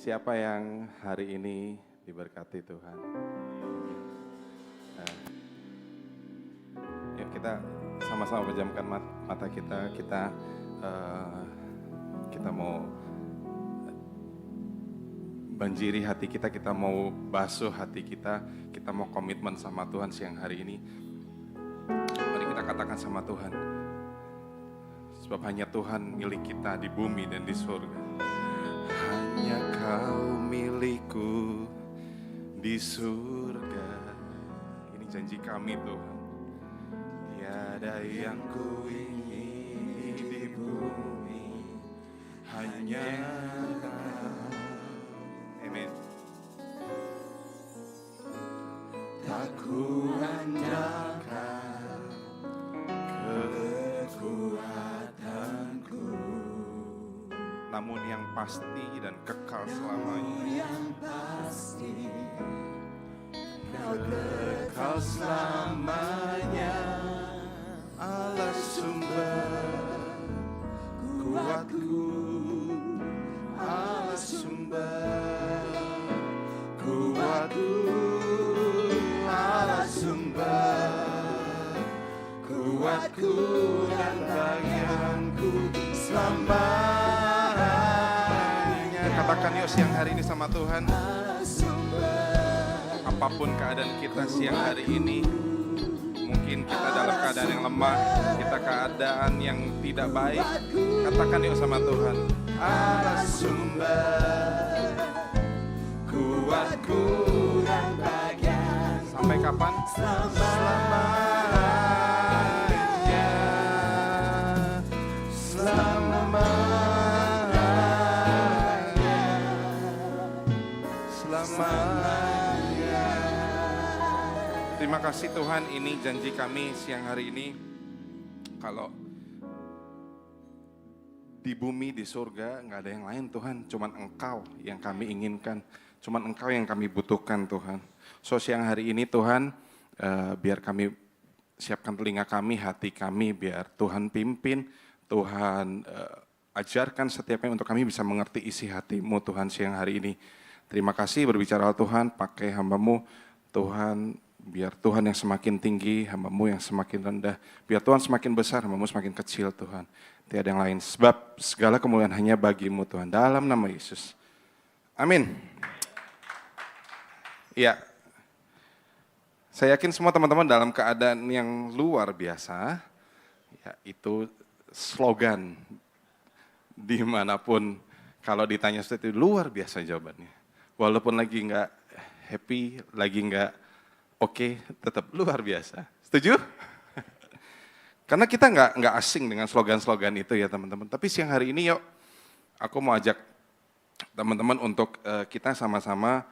Siapa yang hari ini diberkati Tuhan? Nah, yuk kita sama-sama pejamkan mata kita. Kita mau banjiri hati kita, kita mau basuh hati kita mau komitmen sama Tuhan siang hari ini. Mari kita katakan sama Tuhan, sebab hanya Tuhan milik kita di bumi dan di surga. Hanya Kau milikku di surga. Ini janji kami Tuhan. Tiada yang ku ingini di bumi, hanya Kau. Amin. Tak ku andalkan kekuatanku, namun yang pasti dan kekal selamanya. Kekal selamanya, Allah sumber kuatku, Allah sumber kuatku, Allah sumber kuatku dan bagianku selamanya. Katakan yuk siang hari ini sama Tuhan. Apapun keadaan kita siang hari ini, mungkin kita dalam keadaan yang lemah, kita keadaan yang tidak baik, katakan yuk sama Tuhan. Allah sumber kuatku dan bagian. Sampai kapan? Selamanya. Terima kasih Tuhan, ini janji kami siang hari ini. Kalau di bumi, di surga, gak ada yang lain Tuhan. Cuman Engkau yang kami inginkan, cuman Engkau yang kami butuhkan Tuhan. So siang hari ini Tuhan, biar kami siapkan telinga kami, hati kami, biar Tuhan pimpin, Tuhan ajarkan setiapnya untuk kami bisa mengerti isi hati-Mu Tuhan siang hari ini. Terima kasih berbicara Tuhan, pakai hamba-Mu Tuhan. Biar Tuhan yang semakin tinggi, hamba-Mu yang semakin rendah. Biar Tuhan semakin besar, hamba-Mu semakin kecil Tuhan. Tiada yang lain. Sebab segala kemuliaan hanya bagi-Mu Tuhan. Dalam nama Yesus. Amin. Ya, saya yakin semua teman-teman dalam keadaan yang luar biasa. Ya, itu slogan dimanapun kalau ditanya seperti itu, luar biasa jawabannya. Walaupun lagi nggak happy, lagi nggak oke, tetap luar biasa. Setuju? Karena kita nggak asing dengan slogan-slogan itu ya teman-teman. Tapi siang hari ini yuk, aku mau ajak teman-teman untuk kita sama-sama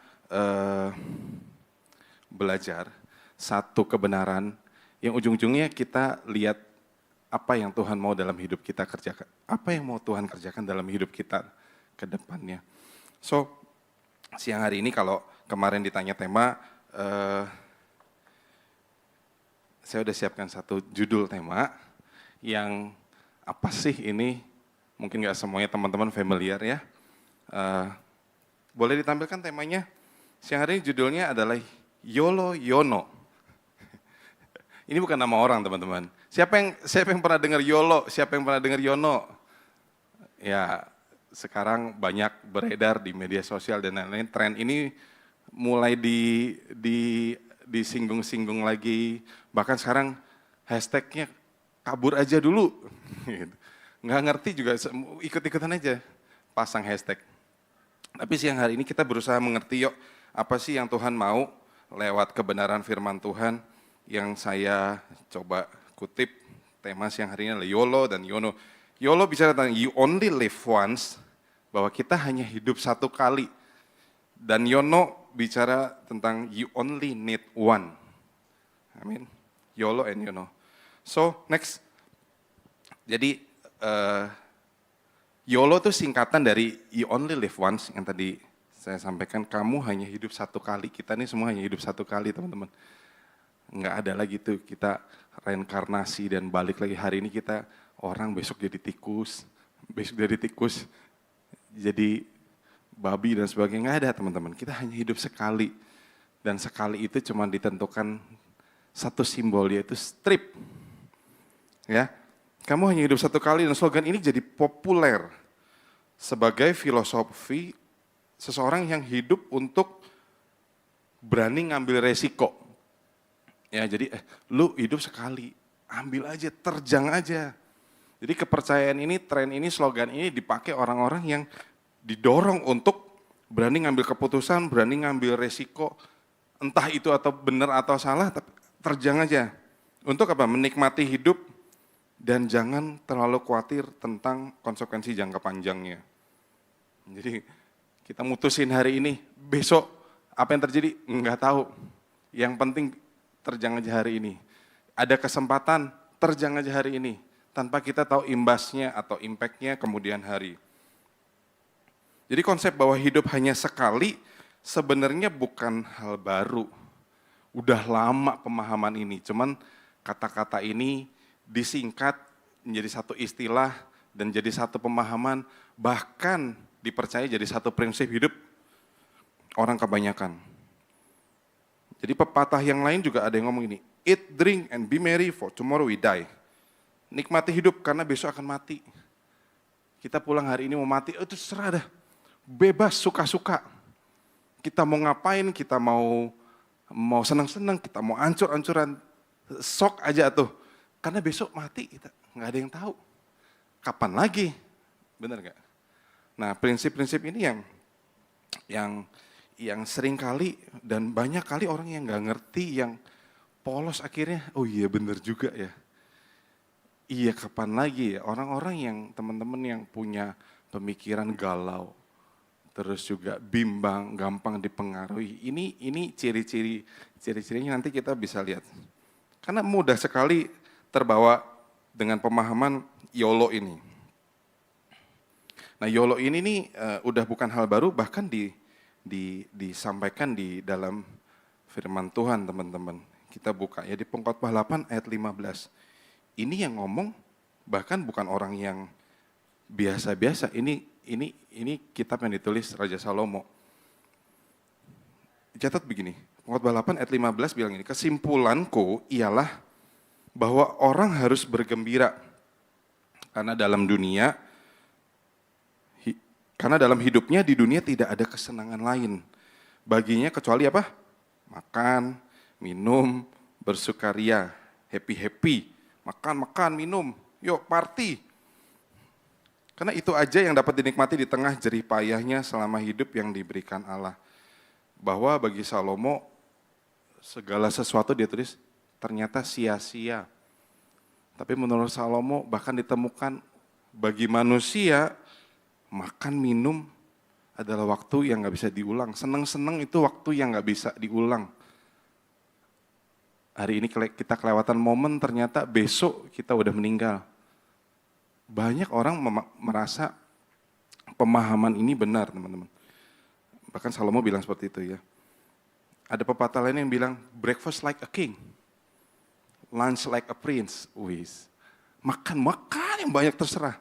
belajar satu kebenaran yang ujung-ujungnya kita lihat apa yang Tuhan mau dalam hidup kita kerjakan. Apa yang mau Tuhan kerjakan dalam hidup kita ke depannya. So, siang hari ini kalau kemarin ditanya tema, saya udah siapkan satu judul tema yang apa sih ini, mungkin gak semuanya teman-teman familiar ya. Boleh ditampilkan temanya? Siang hari ini judulnya adalah YOLO Yono. Ini bukan nama orang teman-teman. Siapa yang pernah dengar YOLO? Siapa yang pernah dengar Yono? Ya, sekarang banyak beredar di media sosial dan lain-lain. Tren ini mulai disinggung-singgung lagi, bahkan sekarang hashtagnya kabur aja dulu, nggak ngerti juga, ikut-ikutan aja pasang hashtag. Tapi siang hari ini kita berusaha mengerti yuk, apa sih yang Tuhan mau lewat kebenaran firman Tuhan yang saya coba kutip. Tema siang hari ini adalah YOLO dan Yono. YOLO bicara tentang you only live once, bahwa kita hanya hidup satu kali. Dan Yono bicara tentang you only need one. Amin. YOLO and Yono. So next. Jadi YOLO itu singkatan dari you only live once. Yang tadi saya sampaikan, kamu hanya hidup satu kali. Kita ini semua hanya hidup satu kali teman-teman. Nggak ada lagi tuh kita reinkarnasi dan balik lagi. Hari ini kita orang, besok jadi tikus. Besok jadi tikus. Jadi babi dan sebagainya, nggak ada teman-teman. Kita hanya hidup sekali. Dan sekali itu cuma ditentukan satu simbol, yaitu strip. Ya, kamu hanya hidup satu kali, dan slogan ini jadi populer sebagai filosofi seseorang yang hidup untuk berani ngambil resiko. Ya, jadi lu hidup sekali, ambil aja, terjang aja. Jadi kepercayaan ini, tren ini, slogan ini dipakai orang-orang yang didorong untuk berani ngambil keputusan, berani ngambil resiko, entah itu atau benar atau salah, tapi terjang aja. Untuk apa? Menikmati hidup dan jangan terlalu khawatir tentang konsekuensi jangka panjangnya. Jadi kita mutusin hari ini, besok apa yang terjadi? Enggak tahu. Yang penting terjang aja hari ini. Ada kesempatan, terjang aja hari ini. Tanpa kita tahu imbasnya atau impact-nya kemudian hari. Jadi konsep bahwa hidup hanya sekali sebenarnya bukan hal baru. Udah lama pemahaman ini, cuman kata-kata ini disingkat menjadi satu istilah dan jadi satu pemahaman, bahkan dipercaya jadi satu prinsip hidup orang kebanyakan. Jadi pepatah yang lain juga ada yang ngomong ini, eat, drink, and be merry for tomorrow we die. Nikmati hidup karena besok akan mati. Kita pulang hari ini mau mati, itu serah dah. Bebas, suka-suka. Kita mau ngapain, kita mau senang-senang, kita mau ancur-ancuran, sok aja tuh. Karena besok mati, kita nggak ada yang tahu. Kapan lagi? Benar nggak? Nah, prinsip-prinsip ini yang sering kali dan banyak kali orang yang nggak ngerti, yang polos akhirnya, oh iya benar juga ya. Iya kapan lagi ya, orang-orang yang teman-teman yang punya pemikiran galau, terus juga bimbang, gampang dipengaruhi. Ini ciri-cirinya nanti kita bisa lihat. Karena mudah sekali terbawa dengan pemahaman YOLO ini. Nah YOLO ini nih udah bukan hal baru, bahkan disampaikan di dalam firman Tuhan teman-teman. Kita buka ya di Pengkhotbah 8 ayat 15. Ini yang ngomong bahkan bukan orang yang biasa-biasa. Ini kitab yang ditulis Raja Salomo. Catat begini, Pengkhotbah 8 ayat 15 bilang ini, kesimpulanku ialah bahwa orang harus bergembira karena dalam hidupnya di dunia tidak ada kesenangan lain baginya kecuali apa? Makan, minum, bersukaria, happy, makan, minum, yuk party. Karena itu aja yang dapat dinikmati di tengah jerih payahnya selama hidup yang diberikan Allah. Bahwa bagi Salomo, segala sesuatu dia tulis ternyata sia-sia. Tapi menurut Salomo bahkan ditemukan bagi manusia, makan, minum adalah waktu yang gak bisa diulang. Seneng-seneng itu waktu yang gak bisa diulang. Hari ini kita kelewatan momen, ternyata besok kita udah meninggal. Banyak orang merasa pemahaman ini benar, teman-teman. Bahkan Salomo bilang seperti itu ya. Ada pepatah lain yang bilang, breakfast like a king, lunch like a prince. Makan yang banyak terserah.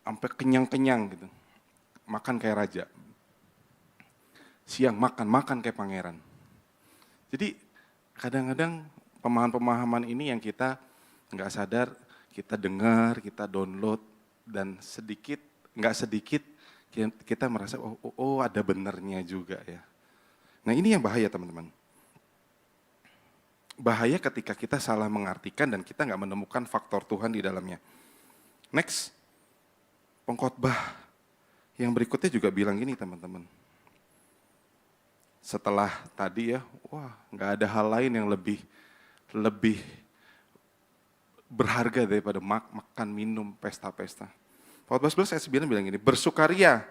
Sampai kenyang-kenyang gitu. Makan kayak raja. Siang makan kayak pangeran. Jadi kadang-kadang pemahaman-pemahaman ini yang kita nggak sadar, kita dengar, kita download, dan nggak sedikit kita merasa oh ada benernya juga ya. Nah ini yang bahaya teman-teman. Bahaya ketika kita salah mengartikan dan kita nggak menemukan faktor Tuhan di dalamnya. Next, pengkhotbah yang berikutnya juga bilang gini teman-teman. Setelah tadi ya, nggak ada hal lain yang lebih berharga daripada makan, minum, pesta-pesta. Pengkhotbah 11 ayat 9 bilang gini, bersukaria,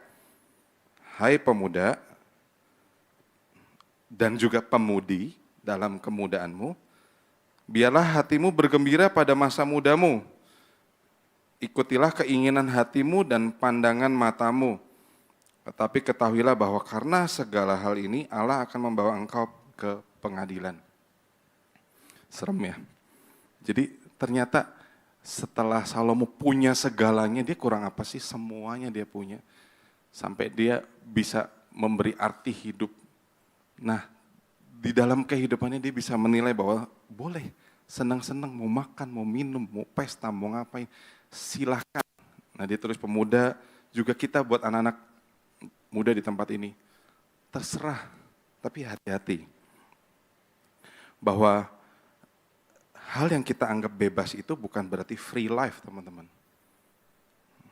hai pemuda, dan juga pemudi dalam kemudaanmu, biarlah hatimu bergembira pada masa mudamu, ikutilah keinginan hatimu dan pandangan matamu, tetapi ketahuilah bahwa karena segala hal ini Allah akan membawa engkau ke pengadilan. Serem ya. Jadi ternyata setelah Salomo punya segalanya, dia kurang apa sih? Semuanya dia punya. sampai dia bisa memberi arti hidup. Nah, di dalam kehidupannya dia bisa menilai bahwa boleh senang-senang, mau makan, mau minum, mau pesta, mau ngapain, silahkan. Nah, dia tulis pemuda, juga kita buat anak-anak muda di tempat ini, terserah, tapi hati-hati. Bahwa hal yang kita anggap bebas itu bukan berarti free life, teman-teman.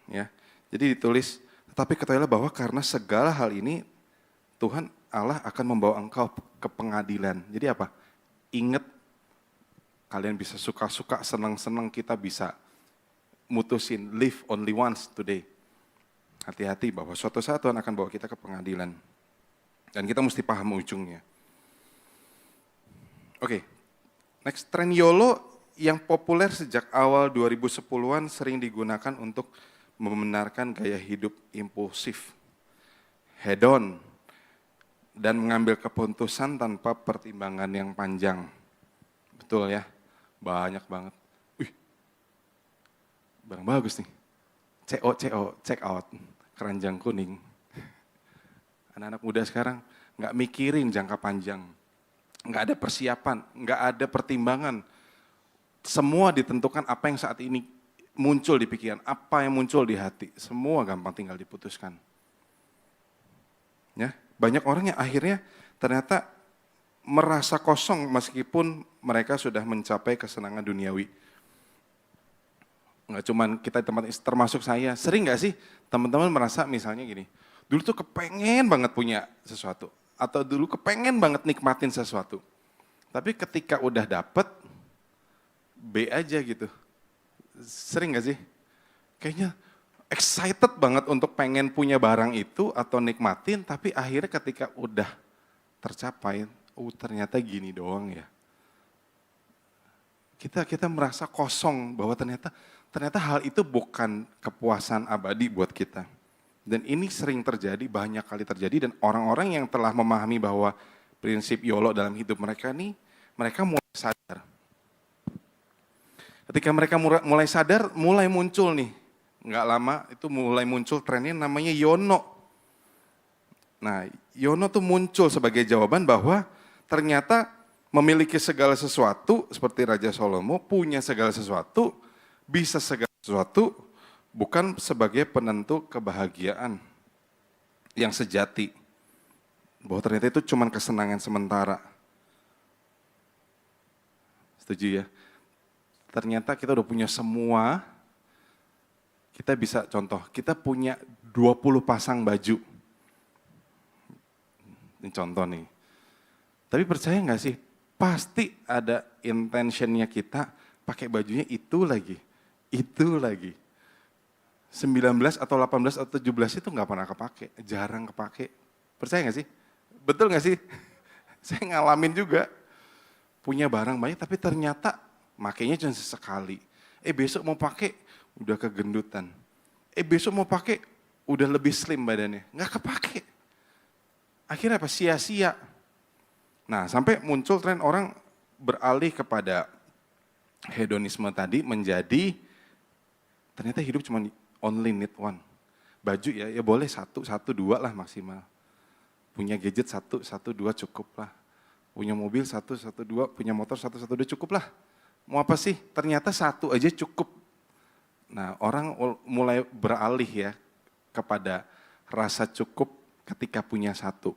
Ya, jadi ditulis, tetapi ketahuilah bahwa karena segala hal ini, Tuhan Allah akan membawa engkau ke pengadilan. Jadi apa? Ingat, kalian bisa suka-suka, senang-senang, kita bisa mutusin, live only once today. Hati-hati bahwa suatu saat Tuhan akan bawa kita ke pengadilan. Dan kita mesti paham ujungnya. Oke, next, tren YOLO yang populer sejak awal 2010-an sering digunakan untuk membenarkan gaya hidup impulsif, hedon, dan mengambil keputusan tanpa pertimbangan yang panjang. Betul ya, banyak banget. Wih, barang bagus nih. CO, check out, keranjang kuning. Anak-anak muda sekarang nggak mikirin jangka panjang. Nggak ada persiapan, nggak ada pertimbangan. Semua ditentukan apa yang saat ini muncul di pikiran, apa yang muncul di hati. Semua gampang tinggal diputuskan. Ya, banyak orang yang akhirnya ternyata merasa kosong meskipun mereka sudah mencapai kesenangan duniawi. Nggak cuman kita tempat, termasuk saya. Sering nggak sih teman-teman merasa misalnya gini, dulu tuh kepengen banget punya sesuatu. Atau dulu kepengen banget nikmatin sesuatu. Tapi ketika udah dapet, B aja gitu. Sering gak sih? Kayaknya excited banget untuk pengen punya barang itu atau nikmatin, tapi akhirnya ketika udah tercapai, ternyata gini doang ya. Kita merasa kosong bahwa ternyata hal itu bukan kepuasan abadi buat kita. Dan ini sering terjadi, banyak kali terjadi, dan orang-orang yang telah memahami bahwa prinsip YOLO dalam hidup mereka nih, mereka mulai sadar. Ketika mereka mulai sadar, mulai muncul nih, nggak lama itu mulai muncul trennya namanya YONO. Nah, YONO tuh muncul sebagai jawaban bahwa ternyata memiliki segala sesuatu, seperti Raja Salomo, punya segala sesuatu, bisa segala sesuatu, bukan sebagai penentu kebahagiaan yang sejati. Bahwa ternyata itu cuma kesenangan sementara. Setuju ya? Ternyata kita udah punya semua, kita bisa contoh, kita punya 20 pasang baju. Ini contoh nih. Tapi percaya nggak sih, pasti ada intentionnya kita pakai bajunya itu lagi. 19 atau 18 atau 17 itu nggak pernah kepake, jarang kepake. Percaya nggak sih? Betul nggak sih? Saya ngalamin juga. Punya barang banyak tapi ternyata makainya cuma sesekali. Besok mau pakai udah kegendutan. Besok mau pakai udah lebih slim badannya. Nggak kepake. Akhirnya apa? Sia-sia. Nah, sampai muncul tren orang beralih kepada hedonisme tadi menjadi ternyata hidup cuma only need one. Baju ya boleh satu, dua lah maksimal. Punya gadget satu, dua cukup lah. Punya mobil satu, dua, punya motor satu, dua cukup lah. Mau apa sih? Ternyata satu aja cukup. Nah, orang mulai beralih ya kepada rasa cukup ketika punya satu.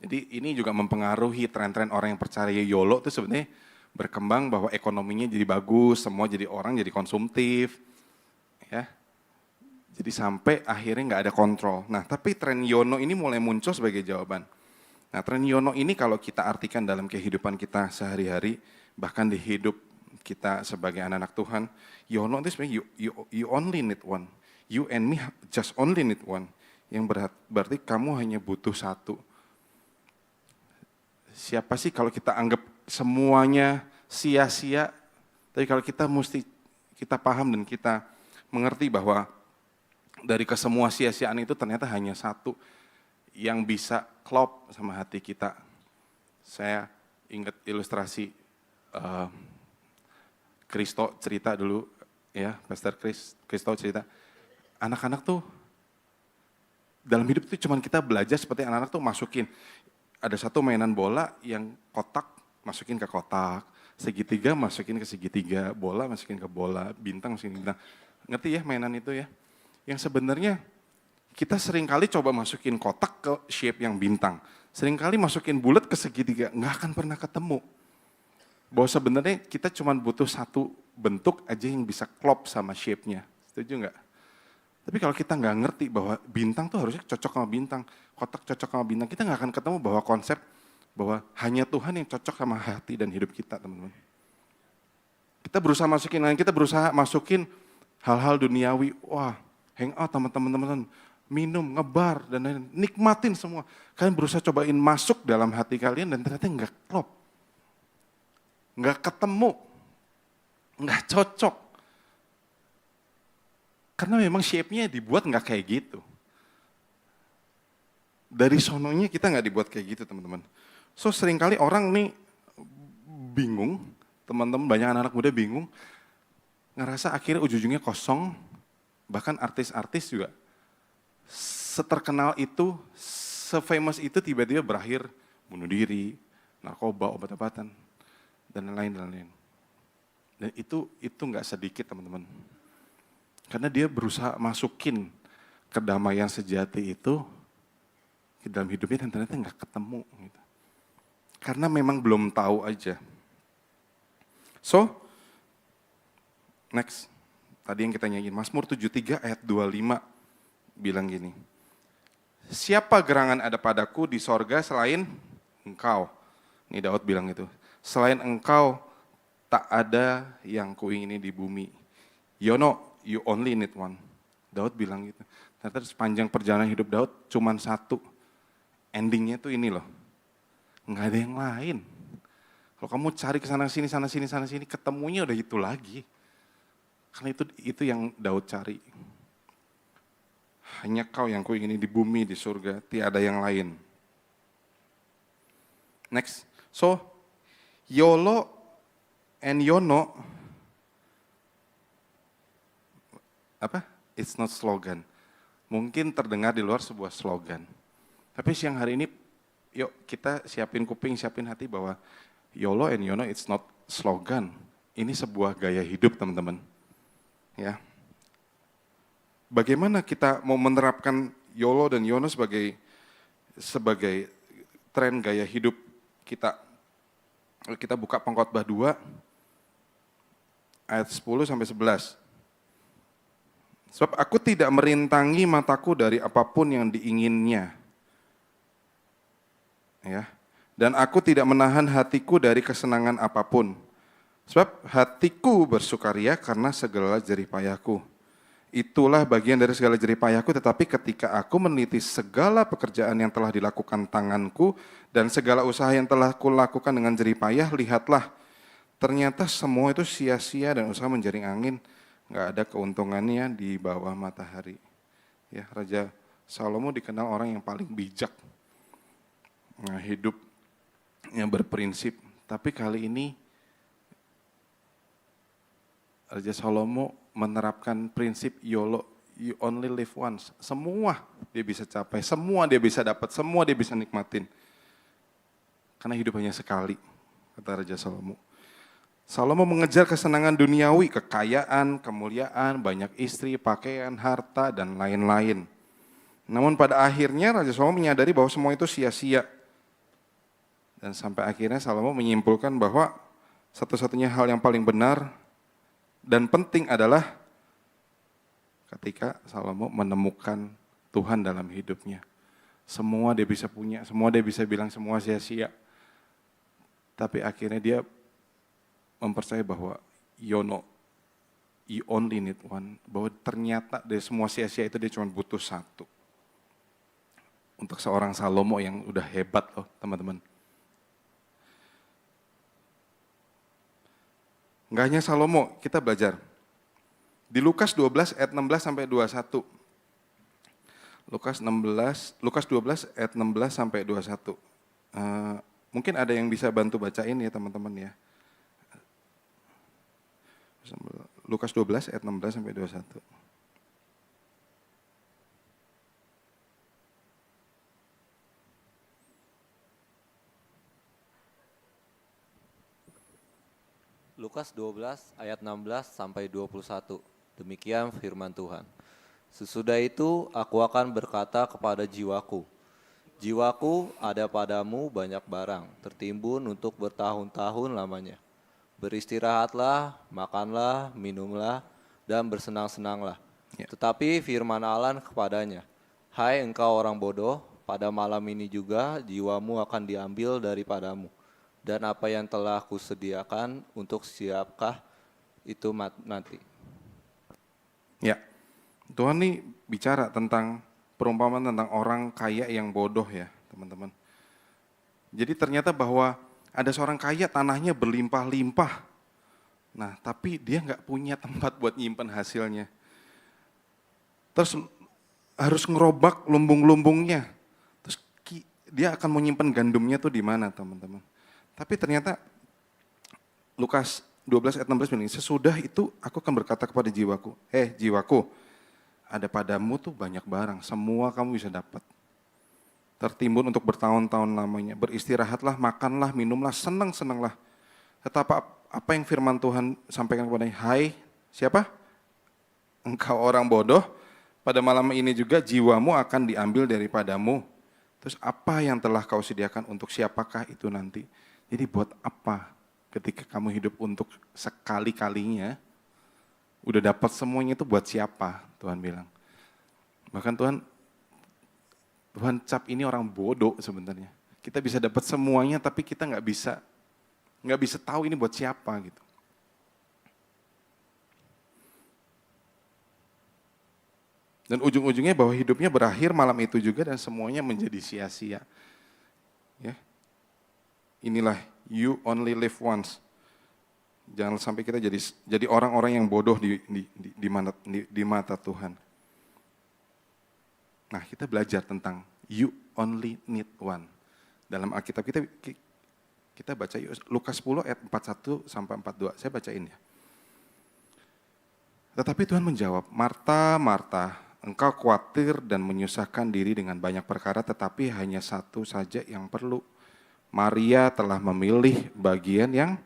Jadi ini juga mempengaruhi tren-tren orang yang percaya YOLO itu sebenarnya berkembang bahwa ekonominya jadi bagus, semua jadi orang jadi konsumtif. Ya, jadi sampai akhirnya nggak ada kontrol. Nah, tapi tren YONO ini mulai muncul sebagai jawaban. Nah, tren YONO ini kalau kita artikan dalam kehidupan kita sehari-hari, bahkan di hidup kita sebagai anak-anak Tuhan, YONO itu sebenarnya you only need one. You and me just only need one. Yang berarti kamu hanya butuh satu. Siapa sih kalau kita anggap semuanya sia-sia, tapi kalau kita paham dan kita mengerti bahwa dari kesemua sia-siaan itu ternyata hanya satu yang bisa klop sama hati kita. Saya ingat ilustrasi Kristo cerita dulu, ya, Pastor Kristo cerita, anak-anak tuh dalam hidup itu cuman kita belajar seperti anak-anak tuh masukin. Ada satu mainan bola yang kotak, masukin ke kotak. Segitiga masukin ke segitiga, bola masukin ke bola, bintang masukin ke bintang. Ngerti ya mainan itu ya? Yang sebenarnya kita seringkali coba masukin kotak ke shape yang bintang. Seringkali masukin bulat ke segitiga, nggak akan pernah ketemu. Bahwa sebenarnya kita cuma butuh satu bentuk aja yang bisa klop sama shape-nya. Setuju nggak? Tapi kalau kita nggak ngerti bahwa bintang tuh harusnya cocok sama bintang, kotak cocok sama bintang, kita nggak akan ketemu bahwa konsep bahwa hanya Tuhan yang cocok sama hati dan hidup kita, teman-teman. Kita berusaha masukin hal-hal duniawi, wah, hang out sama teman-teman, minum, ngebar, dan lain-lain. Nikmatin semua. Kalian berusaha cobain masuk dalam hati kalian dan ternyata nggak klop. Nggak ketemu. Nggak cocok. Karena memang shape-nya dibuat nggak kayak gitu. Dari sononya kita nggak dibuat kayak gitu, teman-teman. So seringkali orang nih bingung, teman-teman banyak anak-anak muda bingung, ngerasa akhirnya ujung-ujungnya kosong, bahkan artis-artis juga seterkenal itu, se-famous itu tiba-tiba berakhir bunuh diri, narkoba, obat-obatan, dan lain-lain. Dan itu nggak sedikit, teman-teman. Karena dia berusaha masukin kedamaian sejati itu ke dalam hidupnya dan ternyata nggak ketemu. Gitu. Karena memang belum tahu aja. So, next. Tadi yang kita nyanyiin, Mazmur 73 ayat 25 bilang gini. Siapa gerangan ada padaku di sorga selain engkau? Ini Daud bilang itu. Selain engkau tak ada yang kuingini di bumi. You only need one. Daud bilang gitu. Ternyata sepanjang perjalanan hidup Daud cuma satu. Endingnya tuh ini loh. Nggak ada yang lain. Kalau kamu cari ke sana sini, ketemunya udah itu lagi. Karena itu yang Daud cari. Hanya kau yang kuingini di bumi, di surga, tiada yang lain. Next. So, YOLO and YONO, apa? It's not slogan. Mungkin terdengar di luar sebuah slogan. Tapi siang hari ini, yuk kita siapin kuping, siapin hati bahwa YOLO and YONO it's not slogan. Ini sebuah gaya hidup, teman-teman. Ya. Bagaimana kita mau menerapkan YOLO dan YONO sebagai tren gaya hidup kita? Kita buka Pengkhotbah 2 ayat 10 sampai 11. Sebab aku tidak merintangi mataku dari apapun yang diinginnya. Ya. Dan aku tidak menahan hatiku dari kesenangan apapun. Sebab hatiku bersukaria karena segala jerih payahku. Itulah bagian dari segala jerih payahku, tetapi ketika aku meneliti segala pekerjaan yang telah dilakukan tanganku dan segala usaha yang telah kulakukan dengan jerih payah, lihatlah, ternyata semua itu sia-sia dan usaha menjaring angin, nggak ada keuntungannya di bawah matahari. Ya, Raja Salomo dikenal orang yang paling bijak, nah, hidup yang berprinsip. Tapi kali ini Raja Salomo menerapkan prinsip YOLO, you only live once. Semua dia bisa capai, semua dia bisa dapat, semua dia bisa nikmatin. Karena hidup hanya sekali, kata Raja Salomo. Salomo mengejar kesenangan duniawi, kekayaan, kemuliaan, banyak istri, pakaian, harta, dan lain-lain. Namun pada akhirnya Raja Salomo menyadari bahwa semua itu sia-sia. Dan sampai akhirnya Salomo menyimpulkan bahwa satu-satunya hal yang paling benar dan penting adalah ketika Salomo menemukan Tuhan dalam hidupnya. Semua dia bisa punya, semua dia bisa bilang semua sia-sia. Tapi akhirnya dia mempercayai bahwa you only need one. Bahwa ternyata dari semua sia-sia itu dia cuma butuh satu. Untuk seorang Salomo yang udah hebat loh teman-teman. Enggak hanya Salomo, kita belajar. Di Lukas 12 ayat 16 sampai 21. Lukas 12 ayat 16 sampai 21. Mungkin ada yang bisa bantu bacain ya teman-teman ya. Lukas 12 ayat 16 sampai 21. Lukas 12 ayat 16 sampai 21. Demikian firman Tuhan. Sesudah itu aku akan berkata kepada jiwaku, jiwaku ada padamu banyak barang, tertimbun untuk bertahun-tahun lamanya. Beristirahatlah, makanlah, minumlah, dan bersenang-senanglah. Ya. Tetapi firman Allah kepadanya, hai engkau orang bodoh, pada malam ini juga jiwamu akan diambil daripadamu. Dan apa yang telah kusediakan untuk siapkah itu nanti. Ya, Tuhan nih bicara tentang perumpamaan tentang orang kaya yang bodoh ya teman-teman. Jadi ternyata bahwa ada seorang kaya tanahnya berlimpah-limpah. Nah tapi dia nggak punya tempat buat nyimpen hasilnya. Terus harus ngerobak lumbung-lumbungnya. Terus dia akan mau nyimpen gandumnya tuh di mana teman-teman. Tapi ternyata Lukas 12 ayat 16 bilang, sesudah itu aku akan berkata kepada jiwaku, jiwaku, ada padamu tuh banyak barang, semua kamu bisa dapat. Tertimbun untuk bertahun-tahun lamanya, beristirahatlah, makanlah, minumlah, senang-senanglah. Tetapi apa yang firman Tuhan sampaikan kepadanya, hai siapa? Engkau orang bodoh, pada malam ini juga jiwamu akan diambil daripadamu. Terus apa yang telah kau sediakan untuk siapakah itu nanti? Jadi buat apa ketika kamu hidup untuk sekali-kalinya, udah dapat semuanya itu buat siapa? Tuhan bilang. Bahkan Tuhan cap ini orang bodoh sebenarnya. Kita bisa dapat semuanya tapi kita nggak bisa tahu ini buat siapa gitu. Dan ujung-ujungnya bahwa hidupnya berakhir malam itu juga dan semuanya menjadi sia-sia. Ya. Inilah you only live once. Jangan sampai kita jadi orang-orang yang bodoh di mata Tuhan. Nah, kita belajar tentang you only need one. Dalam Alkitab kita baca Lukas 10 ayat 41 sampai 42. Saya bacain ya. Tetapi Tuhan menjawab, Marta, Marta, engkau khawatir dan menyusahkan diri dengan banyak perkara, tetapi hanya satu saja yang perlu. Maria telah memilih bagian yang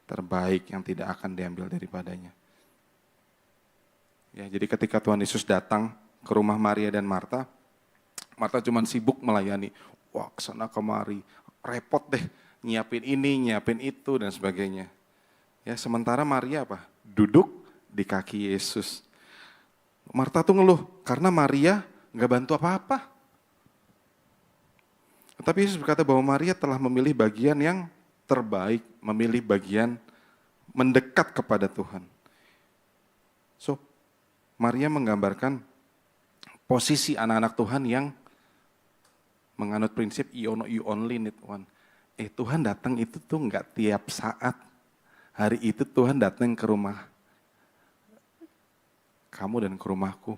terbaik yang tidak akan diambil daripadanya. Ya, jadi ketika Tuhan Yesus datang ke rumah Maria dan Marta cuma sibuk melayani. Wah, kesana kemari, repot deh, nyiapin ini, nyiapin itu dan sebagainya. Ya, sementara Maria apa? Duduk di kaki Yesus. Marta tuh ngeluh karena Maria nggak bantu apa-apa. Tetapi Yesus berkata bahwa Maria telah memilih bagian yang terbaik, memilih bagian mendekat kepada Tuhan. So, Maria menggambarkan posisi anak-anak Tuhan yang menganut prinsip you only need one. Tuhan datang itu tuh nggak tiap saat. Hari itu Tuhan datang ke rumah kamu dan ke rumahku.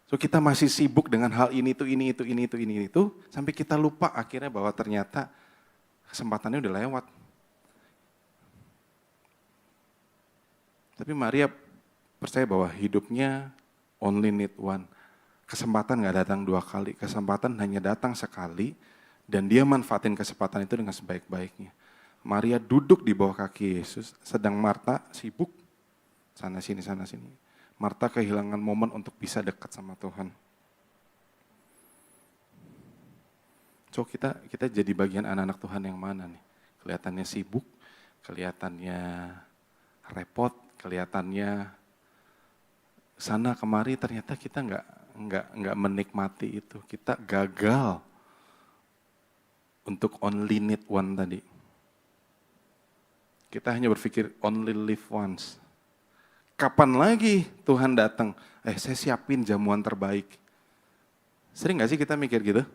So kita masih sibuk dengan hal ini itu, sampai kita lupa akhirnya bahwa ternyata kesempatannya udah lewat. Tapi Maria percaya bahwa hidupnya only need one. Kesempatan gak datang 2 kali, kesempatan hanya datang sekali, dan dia manfaatin kesempatan itu dengan sebaik-baiknya. Maria duduk di bawah kaki Yesus, sedang Marta sibuk sana sini. Marta kehilangan momen untuk bisa dekat sama Tuhan. So kita jadi bagian anak-anak Tuhan yang mana nih? Kelihatannya sibuk, kelihatannya repot, kelihatannya sana kemari, ternyata kita nggak menikmati itu. Kita gagal untuk only need one tadi. Kita hanya berpikir only live once. Kapan lagi Tuhan datang? Saya siapin jamuan terbaik. Sering gak sih kita mikir gitu?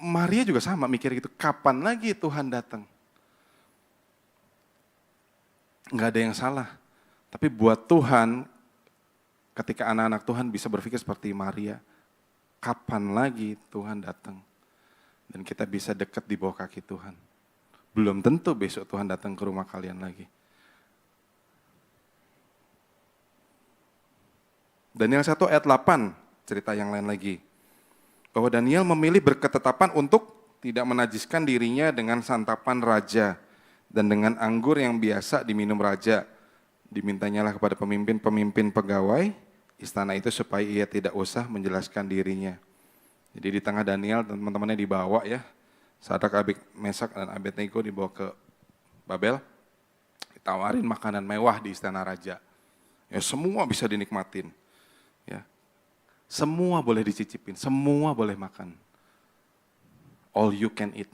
Maria juga sama mikir gitu. Kapan lagi Tuhan datang? Gak ada yang salah. Tapi buat Tuhan, ketika anak-anak Tuhan bisa berpikir seperti Maria, kapan lagi Tuhan datang? Dan kita bisa dekat di bawah kaki Tuhan. Belum tentu besok Tuhan datang ke rumah kalian lagi. Daniel 1 ayat 8, cerita yang lain lagi. Bahwa Daniel memilih berketetapan untuk tidak menajiskan dirinya dengan santapan raja. Dan dengan anggur yang biasa diminum raja, dimintanyalah kepada pemimpin-pemimpin pegawai istana itu supaya ia tidak usah menjelaskan dirinya. Jadi di tengah Daniel teman-temannya dibawa ya, Sadrak, Mesak dan Abednego dibawa ke Babel, ditawarin makanan mewah di istana raja. Ya semua bisa dinikmatin. Ya. Semua boleh dicicipin, semua boleh makan. All you can eat.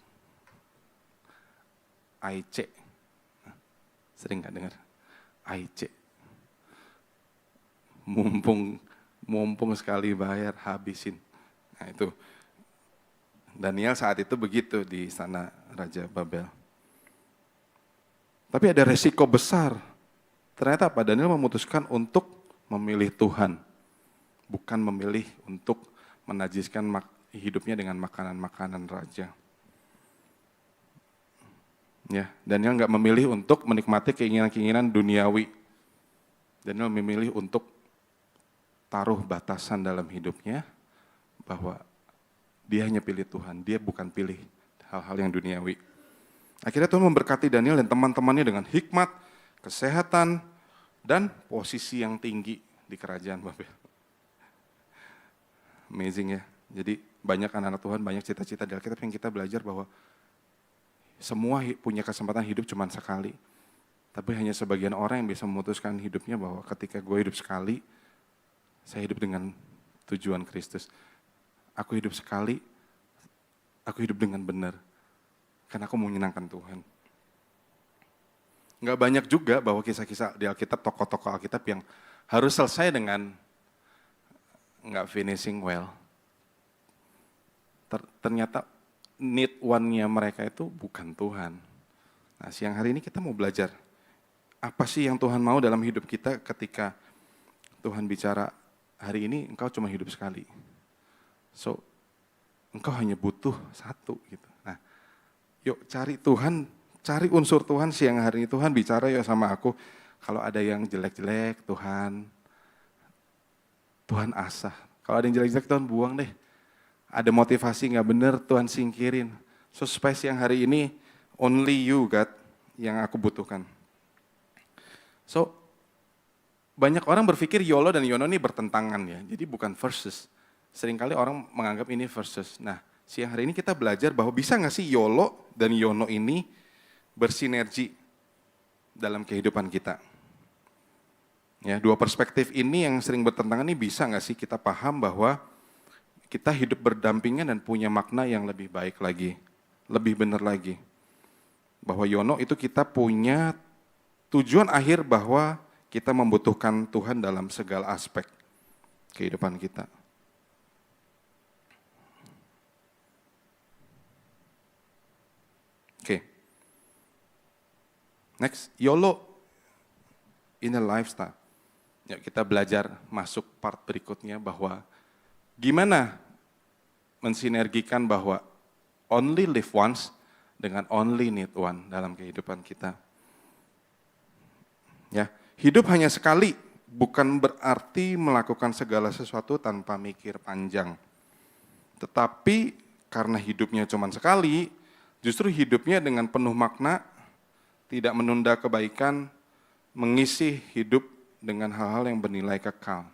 AIC. Sering nggak dengar? AIC. Mumpung sekali bayar, habisin. Nah itu. Daniel saat itu begitu di istana Raja Babel. Tapi ada resiko besar. Ternyata apa? Daniel memutuskan untuk memilih Tuhan. Bukan memilih untuk menajiskan hidupnya dengan makanan-makanan raja. Ya, Daniel nggak memilih untuk menikmati keinginan-keinginan duniawi. Daniel memilih untuk taruh batasan dalam hidupnya bahwa dia hanya pilih Tuhan, dia bukan pilih hal-hal yang duniawi. Akhirnya Tuhan memberkati Daniel dan teman-temannya dengan hikmat, kesehatan, dan posisi yang tinggi di kerajaan Babel. Amazing ya. Jadi banyak anak-anak Tuhan, banyak cita-cita di Alkitab yang kita belajar bahwa semua punya kesempatan hidup cuma sekali. Tapi hanya sebagian orang yang bisa memutuskan hidupnya bahwa ketika gue hidup sekali, saya hidup dengan tujuan Kristus. Aku hidup sekali, aku hidup dengan benar. Karena aku mau menyenangkan Tuhan. Nggak banyak juga bahwa kisah-kisah di Alkitab, tokoh-tokoh Alkitab yang harus selesai dengan nggak finishing well. Ternyata need one-nya mereka itu bukan Tuhan. Nah, siang hari ini kita mau belajar apa sih yang Tuhan mau dalam hidup kita ketika Tuhan bicara hari ini engkau cuma hidup sekali. So, engkau hanya butuh satu gitu. Nah, yuk cari Tuhan, cari unsur Tuhan siang hari ini. Tuhan bicara yuk sama aku, kalau ada yang jelek-jelek Tuhan asah. Kalau ada yang jelek-jelek Tuhan buang deh. Ada motivasi nggak benar Tuhan singkirin. So supaya siang hari ini only you God yang aku butuhkan. So banyak orang berpikir YOLO dan YONO ini bertentangan ya. Jadi bukan versus. Seringkali orang menganggap ini versus. Nah siang hari ini kita belajar bahwa bisa nggak sih YOLO dan YONO ini bersinergi dalam kehidupan kita. Ya, dua perspektif ini yang sering bertentangan ini bisa nggak sih kita paham bahwa kita hidup berdampingan dan punya makna yang lebih baik lagi, lebih benar lagi. Bahwa Yono itu kita punya tujuan akhir bahwa kita membutuhkan Tuhan dalam segala aspek kehidupan kita. Oke. Next, YOLO in a lifestyle. Ya, kita belajar masuk part berikutnya bahwa gimana mensinergikan bahwa only live once dengan only need one dalam kehidupan kita. Ya, hidup hanya sekali, bukan berarti melakukan segala sesuatu tanpa mikir panjang. Tetapi karena hidupnya cuma sekali, justru hidupnya dengan penuh makna, tidak menunda kebaikan, mengisi hidup dengan hal-hal yang bernilai kekal.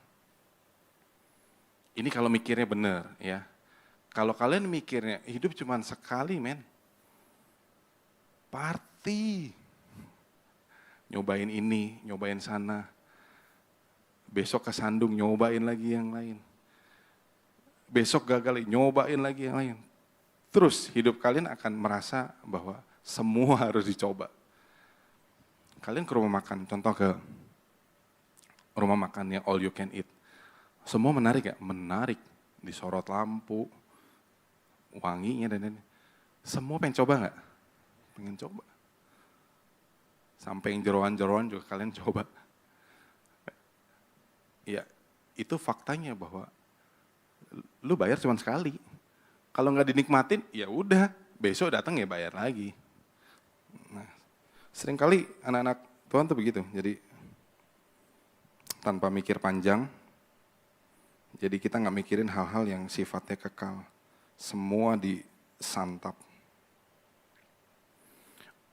Ini kalau mikirnya benar ya. Kalau kalian mikirnya hidup cuma sekali men. Party. Nyobain ini, nyobain sana. Besok kesandung, nyobain lagi yang lain. Besok gagal, nyobain lagi yang lain. Terus hidup kalian akan merasa bahwa semua harus dicoba. Kalian ke rumah makan, contoh ke rumah makan yang all you can eat. Semua menarik ya? Menarik. Disorot lampu, wanginya dan lain-lain. Semua pengen coba nggak? Pengen coba. Sampai yang jeroan-jeroan juga kalian coba. Ya, itu faktanya bahwa lu bayar cuma sekali. Kalau nggak dinikmatin, ya udah, besok datang ya bayar lagi. Nah, seringkali anak-anak Tuhan tuh begitu. Jadi tanpa mikir panjang, jadi kita nggak mikirin hal-hal yang sifatnya kekal. Semua disantap.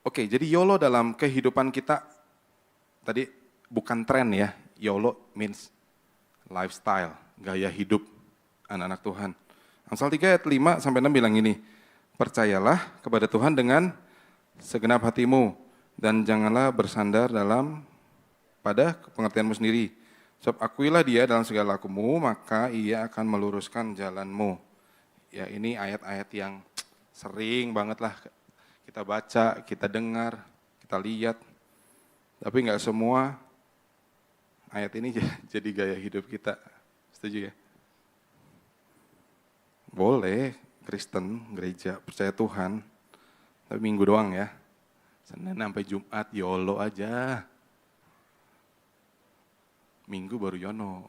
Oke, jadi YOLO dalam kehidupan kita, tadi bukan tren ya, YOLO means lifestyle, gaya hidup anak-anak Tuhan. Amsal 3 ayat 5 sampai 6 bilang ini, percayalah kepada Tuhan dengan segenap hatimu, dan janganlah bersandar pada pengertianmu sendiri. Sebab akuilah dia dalam segala lakumu, maka ia akan meluruskan jalanmu. Ya ini ayat-ayat yang sering banget lah kita baca, kita dengar, kita lihat. Tapi nggak semua ayat ini jadi gaya hidup kita. Setuju ya? Boleh, Kristen, gereja, percaya Tuhan. Tapi minggu doang ya. Senin sampai Jumat, YOLO aja. Minggu baru Yono.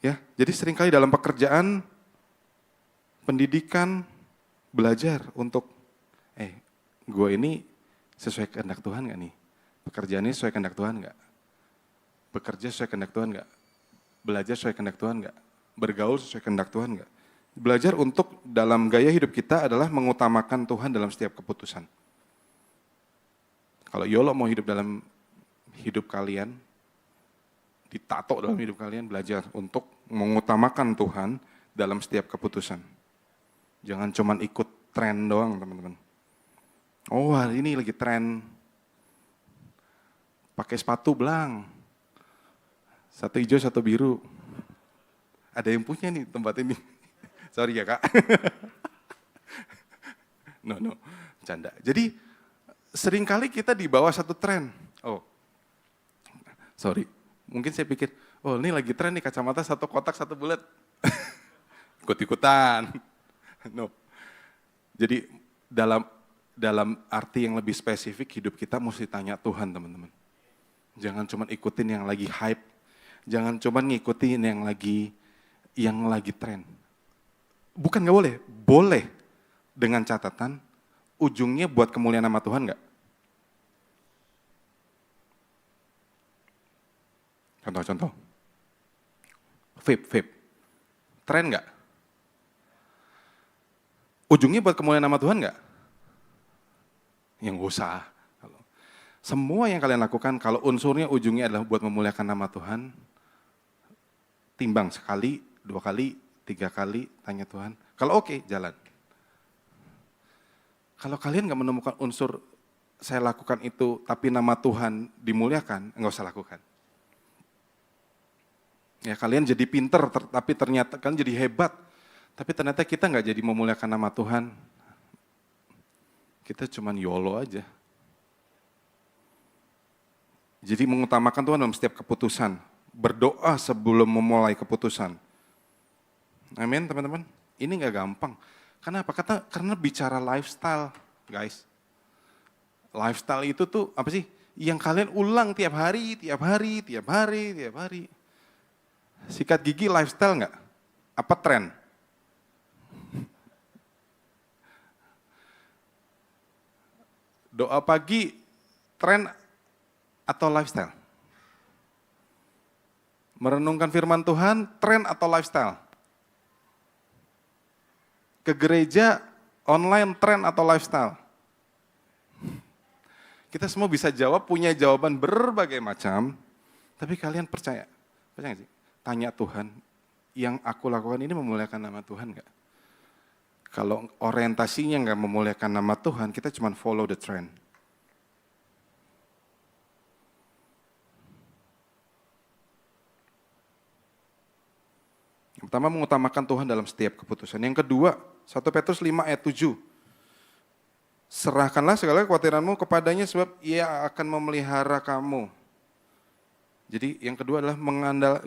Ya, jadi seringkali dalam pekerjaan, pendidikan, belajar untuk, gue ini sesuai kehendak Tuhan gak nih? Pekerjaan ini sesuai kehendak Tuhan gak? Bekerja sesuai kehendak Tuhan gak? Belajar sesuai kehendak Tuhan gak? Bergaul sesuai kehendak Tuhan gak? Belajar untuk dalam gaya hidup kita adalah mengutamakan Tuhan dalam setiap keputusan. Kalau YOLO mau hidup dalam hidup kalian, ditato dalam hidup kalian, belajar untuk mengutamakan Tuhan dalam setiap keputusan. Jangan cuman ikut tren doang, teman-teman. Oh, hari ini lagi tren pakai sepatu belang. Satu hijau, satu biru. Ada yang punya nih tempat ini. Sorry ya, Kak. No, canda. Jadi seringkali kita di bawah satu tren. Oh, sorry. Mungkin saya pikir, oh ini lagi tren nih kacamata satu kotak, satu bulat. Ikut-ikutan. No. Jadi dalam arti yang lebih spesifik, hidup kita mesti tanya Tuhan, teman-teman. Jangan cuma ikutin yang lagi hype. Jangan cuma ngikutin yang lagi tren. Bukan nggak boleh, boleh dengan catatan ujungnya buat kemuliaan nama Tuhan nggak? Contoh. Vape. Tren nggak? Ujungnya buat kemuliaan nama Tuhan nggak? Yang nggak usah. Semua yang kalian lakukan, kalau unsurnya ujungnya adalah buat memuliakan nama Tuhan, timbang sekali, 2 kali, 3 kali, tanya Tuhan. Kalau oke, jalan. Kalau kalian nggak menemukan unsur saya lakukan itu, tapi nama Tuhan dimuliakan, nggak usah lakukan. Ya kalian jadi pinter, tapi ternyata kalian jadi hebat, tapi ternyata kita nggak jadi memuliakan nama Tuhan. Kita cuman YOLO aja. Jadi mengutamakan Tuhan dalam setiap keputusan. Berdoa sebelum memulai keputusan. Amin teman-teman. Ini nggak gampang. Kenapa? Karena bicara lifestyle, guys. Lifestyle itu tuh apa sih? Yang kalian ulang tiap hari. Sikat gigi lifestyle nggak? Apa tren? Doa pagi tren atau lifestyle? Merenungkan firman Tuhan tren atau lifestyle? Ke gereja online tren atau lifestyle? Kita semua bisa jawab, punya jawaban berbagai macam, tapi kalian percaya nggak sih? Tanya Tuhan, yang aku lakukan ini memuliakan nama Tuhan nggak? Kalau orientasinya nggak memuliakan nama Tuhan, kita cuma follow the trend. Yang pertama, mengutamakan Tuhan dalam setiap keputusan. Yang kedua, 1 Petrus 5 ayat 7. Serahkanlah segala kekhawatiranmu kepadanya sebab ia akan memelihara kamu. Jadi yang kedua adalah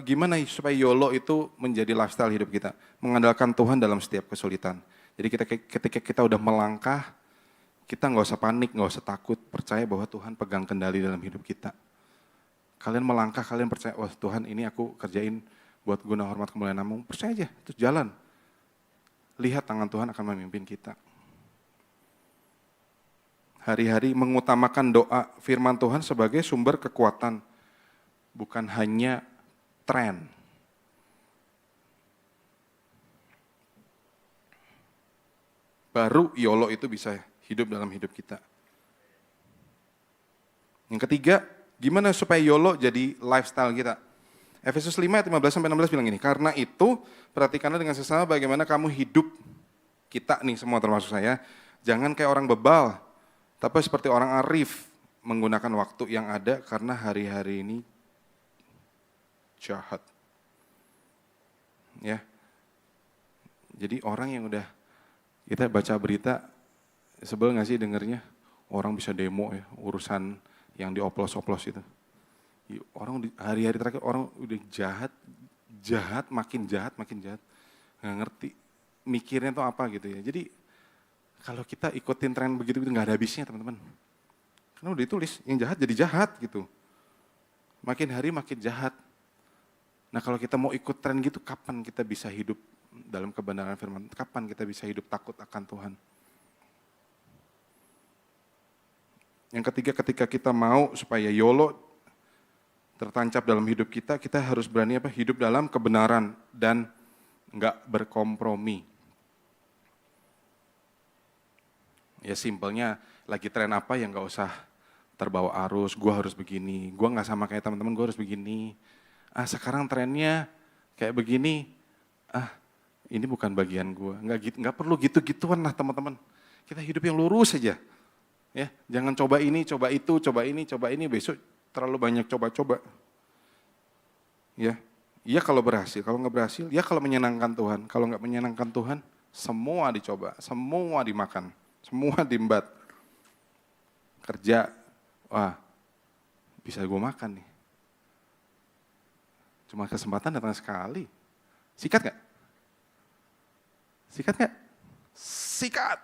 gimana supaya YOLO itu menjadi lifestyle hidup kita. Mengandalkan Tuhan dalam setiap kesulitan. Jadi ketika kita udah melangkah, kita nggak usah panik, nggak usah takut. Percaya bahwa Tuhan pegang kendali dalam hidup kita. Kalian melangkah, kalian percaya, wah Tuhan ini aku kerjain buat guna hormat kemuliaan Namu. Percaya aja, terus jalan. Lihat tangan Tuhan akan memimpin kita. Hari-hari mengutamakan doa firman Tuhan sebagai sumber kekuatan. Bukan hanya tren. Baru YOLO itu bisa hidup dalam hidup kita. Yang ketiga, gimana supaya YOLO jadi lifestyle kita? Efesus 5 ayat 15-16 bilang gini, karena itu perhatikanlah dengan sesama bagaimana kamu hidup, kita nih semua termasuk saya, jangan kayak orang bebal, tapi seperti orang arif, menggunakan waktu yang ada karena hari-hari ini jahat. Ya. Jadi orang yang udah, kita baca berita, sebel gak sih dengernya? Orang bisa demo ya, urusan yang dioplos-oplos itu. Orang hari-hari terakhir orang udah jahat, makin jahat. Nggak ngerti mikirnya tuh apa gitu ya. Jadi kalau kita ikutin tren begitu nggak ada habisnya teman-teman. Karena udah ditulis yang jahat jadi jahat gitu. Makin hari makin jahat. Nah kalau kita mau ikut tren gitu, kapan kita bisa hidup dalam kebenaran firman? Kapan kita bisa hidup takut akan Tuhan? Yang ketiga, ketika kita mau supaya YOLO tertancap dalam hidup kita, kita harus berani apa? Hidup dalam kebenaran dan enggak berkompromi. Ya simpelnya, lagi tren apa yang enggak usah terbawa arus, gue harus begini, gue enggak sama kayak teman-teman, gue harus begini. Sekarang trennya kayak begini, ini bukan bagian gue, enggak perlu gitu-gituan lah teman-teman. Kita hidup yang lurus saja. Ya, jangan coba ini, coba itu, coba ini, besok terlalu banyak coba-coba. Ya, iya kalau berhasil, kalau nggak berhasil, ya kalau menyenangkan Tuhan. Kalau nggak menyenangkan Tuhan, semua dicoba, semua dimakan, semua diembat. Kerja, bisa gue makan nih. Cuma kesempatan datang sekali. Sikat nggak? Sikat nggak? Sikat!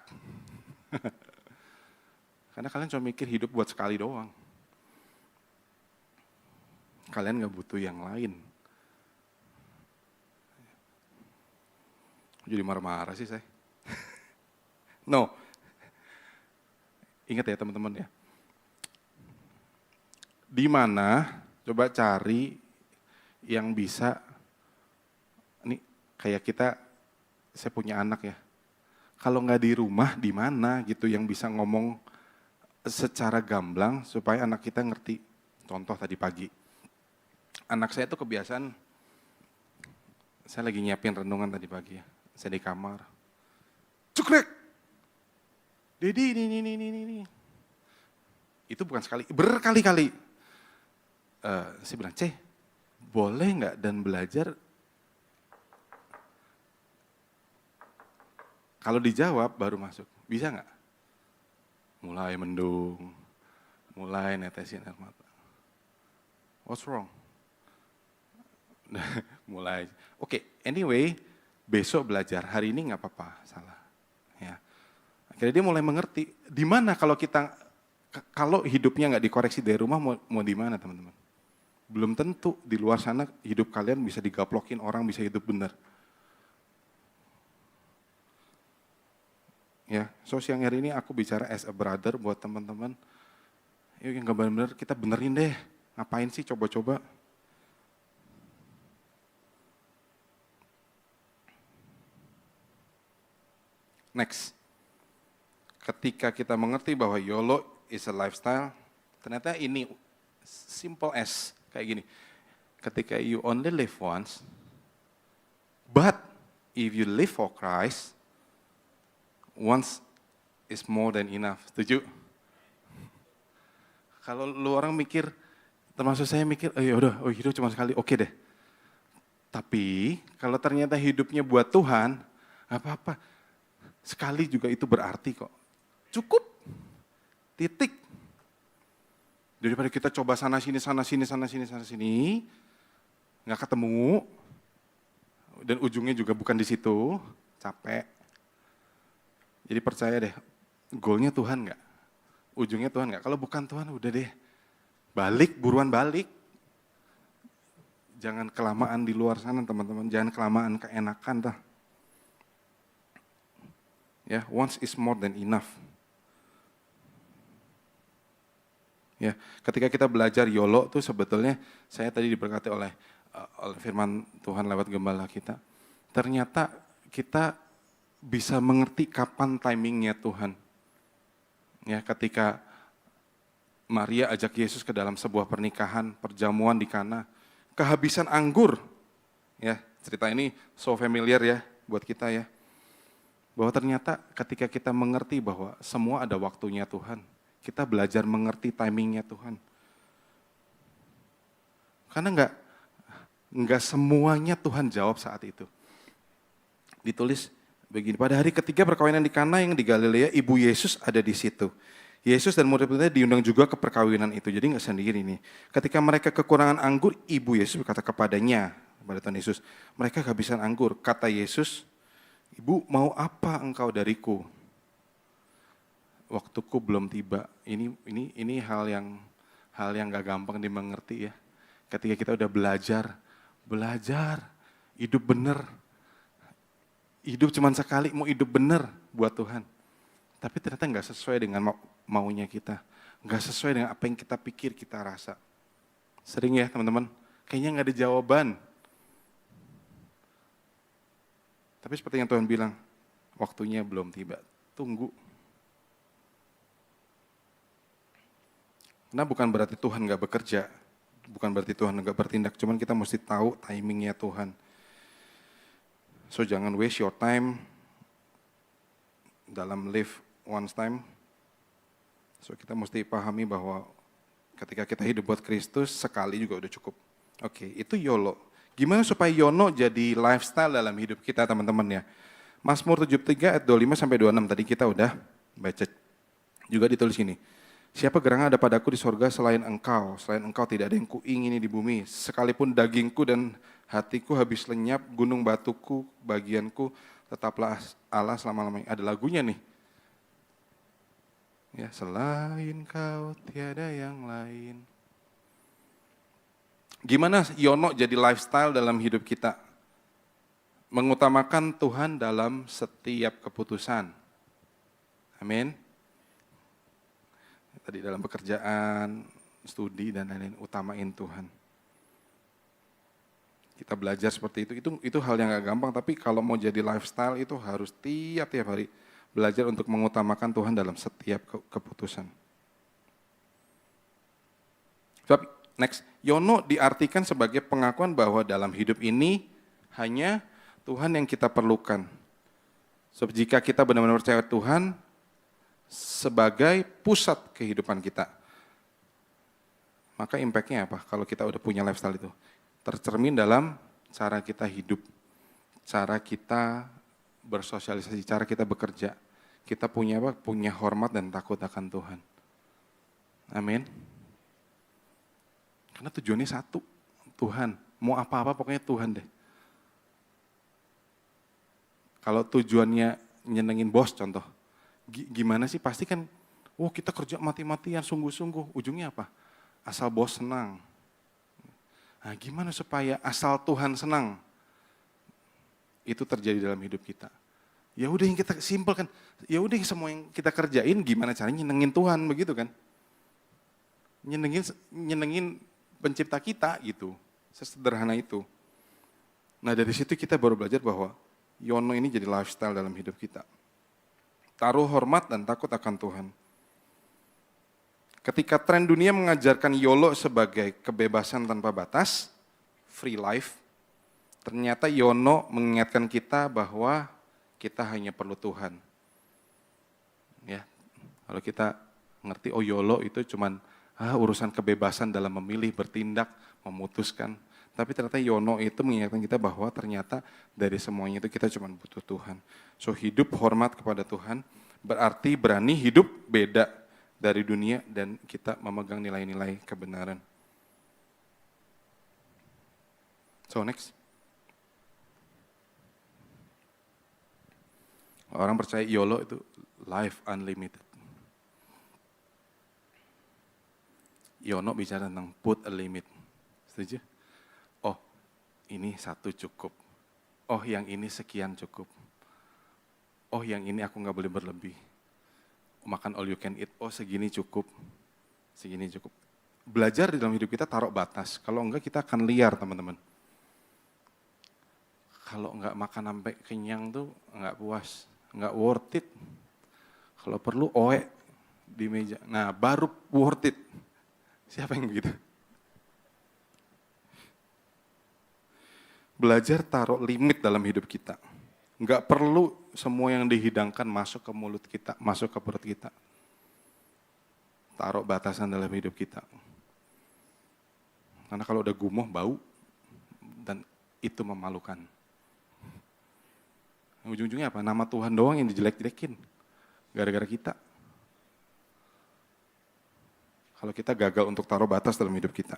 Karena kalian cuma mikir hidup buat sekali doang. Kalian gak butuh yang lain. Jadi marah-marah sih saya. No. Ingat ya teman-teman ya. Di mana coba cari yang bisa, ini kayak kita, saya punya anak ya. Kalau nggak di rumah, di mana gitu yang bisa ngomong secara gamblang supaya anak kita ngerti. Contoh tadi pagi, anak saya itu kebiasaan, saya lagi nyiapin renungan tadi pagi ya, saya di kamar, cukrek, Dedi ini. Itu bukan sekali, berkali-kali. Saya bilang, boleh nggak dan belajar? Kalau dijawab baru masuk, bisa nggak? Mulai mendung, mulai netesin air mata. What's wrong? Mulai. Oke, anyway, besok belajar. Hari ini nggak apa-apa, salah. Ya. Akhirnya dia mulai mengerti. Di mana kalau hidupnya nggak dikoreksi dari rumah, mau di mana teman-teman? Belum tentu di luar sana hidup kalian bisa digaplokin orang, bisa hidup benar. Ya, so siang hari ini aku bicara as a brother buat teman-teman. Yuk yang gak benar-benar kita benerin deh. Ngapain sih coba-coba? Next. Ketika kita mengerti bahwa YOLO is a lifestyle, ternyata ini simple as kayak gini. Ketika you only live once, but if you live for Christ, once is more than enough. Setuju? Kalau lu orang mikir, termasuk saya mikir, hidup cuma sekali, oke deh. Tapi kalau ternyata hidupnya buat Tuhan, apa-apa. Sekali juga itu berarti kok. Cukup. Titik. Daripada kita coba sana sini, nggak ketemu, dan ujungnya juga bukan di situ, capek. Jadi percaya deh, goalnya Tuhan nggak? Ujungnya Tuhan nggak? Kalau bukan Tuhan udah deh, buruan balik. Jangan kelamaan di luar sana teman-teman, jangan kelamaan keenakan tuh. Ya, once is more than enough. Ya, ketika kita belajar YOLO tuh sebetulnya saya tadi diberkati oleh firman Tuhan lewat gembala kita. Ternyata kita bisa mengerti kapan timingnya Tuhan. Ya, ketika Maria ajak Yesus ke dalam sebuah pernikahan, perjamuan di Kana, kehabisan anggur. Ya, cerita ini so familiar ya buat kita ya. Bahwa ternyata ketika kita mengerti bahwa semua ada waktunya Tuhan, kita belajar mengerti timingnya Tuhan. Karena enggak semuanya Tuhan jawab saat itu. Ditulis begini, pada hari ketiga perkawinan di Kana yang di Galilea, ibu Yesus ada di situ. Yesus dan murid-muridnya diundang juga ke perkawinan itu, jadi nggak sendiri nih. Ketika mereka kekurangan anggur, ibu Yesus berkata kepadanya, kepada Tuhan Yesus, mereka kehabisan anggur. Kata Yesus, Ibu mau apa engkau dariku? Waktuku belum tiba. Ini hal yang gak gampang dimengerti ya. Ketika kita udah belajar, hidup bener. Hidup cuma sekali, mau hidup bener buat Tuhan. Tapi ternyata gak sesuai dengan maunya kita. Gak sesuai dengan apa yang kita pikir, kita rasa. Sering ya teman-teman, kayaknya gak ada jawaban. Tapi seperti yang Tuhan bilang, waktunya belum tiba, tunggu. Karena bukan berarti Tuhan gak bekerja, bukan berarti Tuhan gak bertindak, cuman kita mesti tahu timingnya Tuhan. So jangan waste your time dalam live once time. So kita mesti pahami bahwa ketika kita hidup buat Kristus, sekali juga udah cukup. Oke, itu YOLO. Gimana supaya YOLO jadi lifestyle dalam hidup kita teman-teman ya. Mazmur 73 ayat 25 sampai 26 tadi kita udah baca. Juga ditulis gini. Siapa gerangan ada padaku di sorga selain engkau tidak ada yang kuingini di bumi. Sekalipun dagingku dan hatiku habis lenyap, gunung batuku bagianku, tetaplah Allah selama-lamanya. Ada lagunya nih. Ya, selain kau tiada yang lain. Gimana YOLO jadi lifestyle dalam hidup kita? Mengutamakan Tuhan dalam setiap keputusan. Amin. Tadi dalam pekerjaan, studi dan lain-lain, utamain Tuhan. Kita belajar seperti itu hal yang gak gampang, tapi kalau mau jadi lifestyle itu harus tiap hari belajar untuk mengutamakan Tuhan dalam setiap keputusan. Next, YOLO diartikan sebagai pengakuan bahwa dalam hidup ini hanya Tuhan yang kita perlukan. So, jika kita benar-benar percaya Tuhan sebagai pusat kehidupan kita, maka impact-nya apa kalau kita udah punya lifestyle itu? Tercermin dalam cara kita hidup, cara kita bersosialisasi, cara kita bekerja. Kita punya apa? Punya hormat dan takut akan Tuhan. Amin. Karena tujuannya satu, Tuhan. Mau apa-apa pokoknya Tuhan deh. Kalau tujuannya nyenengin bos contoh, gimana sih? Pasti kan, kita kerja mati-matian, sungguh-sungguh. Ujungnya apa? Asal bos senang. Nah, gimana supaya asal Tuhan senang? Itu terjadi dalam hidup kita. Ya udah yang kita simpelkan, ya udah semua yang kita kerjain gimana caranya nyenengin Tuhan, begitu kan? Nyenengin pencipta kita gitu, sesederhana itu. Nah dari situ kita baru belajar bahwa YOLO ini jadi lifestyle dalam hidup kita. Taruh hormat dan takut akan Tuhan. Ketika tren dunia mengajarkan YOLO sebagai kebebasan tanpa batas, free life, ternyata YOLO mengingatkan kita bahwa kita hanya perlu Tuhan. Ya, kalau kita ngerti YOLO itu cuman urusan kebebasan dalam memilih, bertindak, memutuskan. Tapi ternyata YOLO itu mengingatkan kita bahwa ternyata dari semuanya itu kita cuma butuh Tuhan. So hidup hormat kepada Tuhan berarti berani hidup beda dari dunia dan kita memegang nilai-nilai kebenaran. So next. Orang percaya YOLO itu life unlimited. YOLO bicara tentang put a limit. Setuju? Oh, ini satu cukup. Oh, yang ini sekian cukup. Oh, yang ini aku nggak boleh berlebih. Makan all you can eat. Oh, segini cukup. Segini cukup. Belajar di dalam hidup kita taruh batas. Kalau enggak kita akan liar, teman-teman. Kalau nggak makan sampai kenyang tuh nggak puas, nggak worth it. Kalau perlu oe di meja. Nah baru worth it. Siapa yang begitu? Belajar taruh limit dalam hidup kita. Nggak perlu semua yang dihidangkan masuk ke mulut kita, masuk ke perut kita. Taruh batasan dalam hidup kita. Karena kalau udah gumoh, bau, dan itu memalukan. Ujung-ujungnya apa? Nama Tuhan doang yang dijelek-jelekin. Gara-gara kita. Kalau kita gagal untuk taruh batas dalam hidup kita.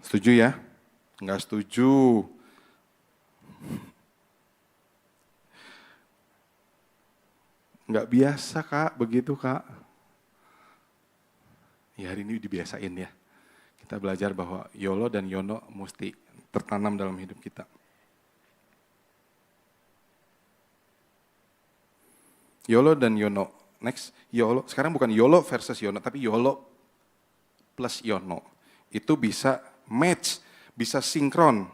Setuju ya? Enggak setuju. Enggak biasa Kak, begitu Kak. Ya hari ini dibiasain ya. Kita belajar bahwa YOLO dan YONO mesti tertanam dalam hidup kita. YOLO dan YONO. Next, YOLO. Sekarang bukan YOLO versus YONO, tapi YOLO plus YONO. Itu bisa match, bisa sinkron.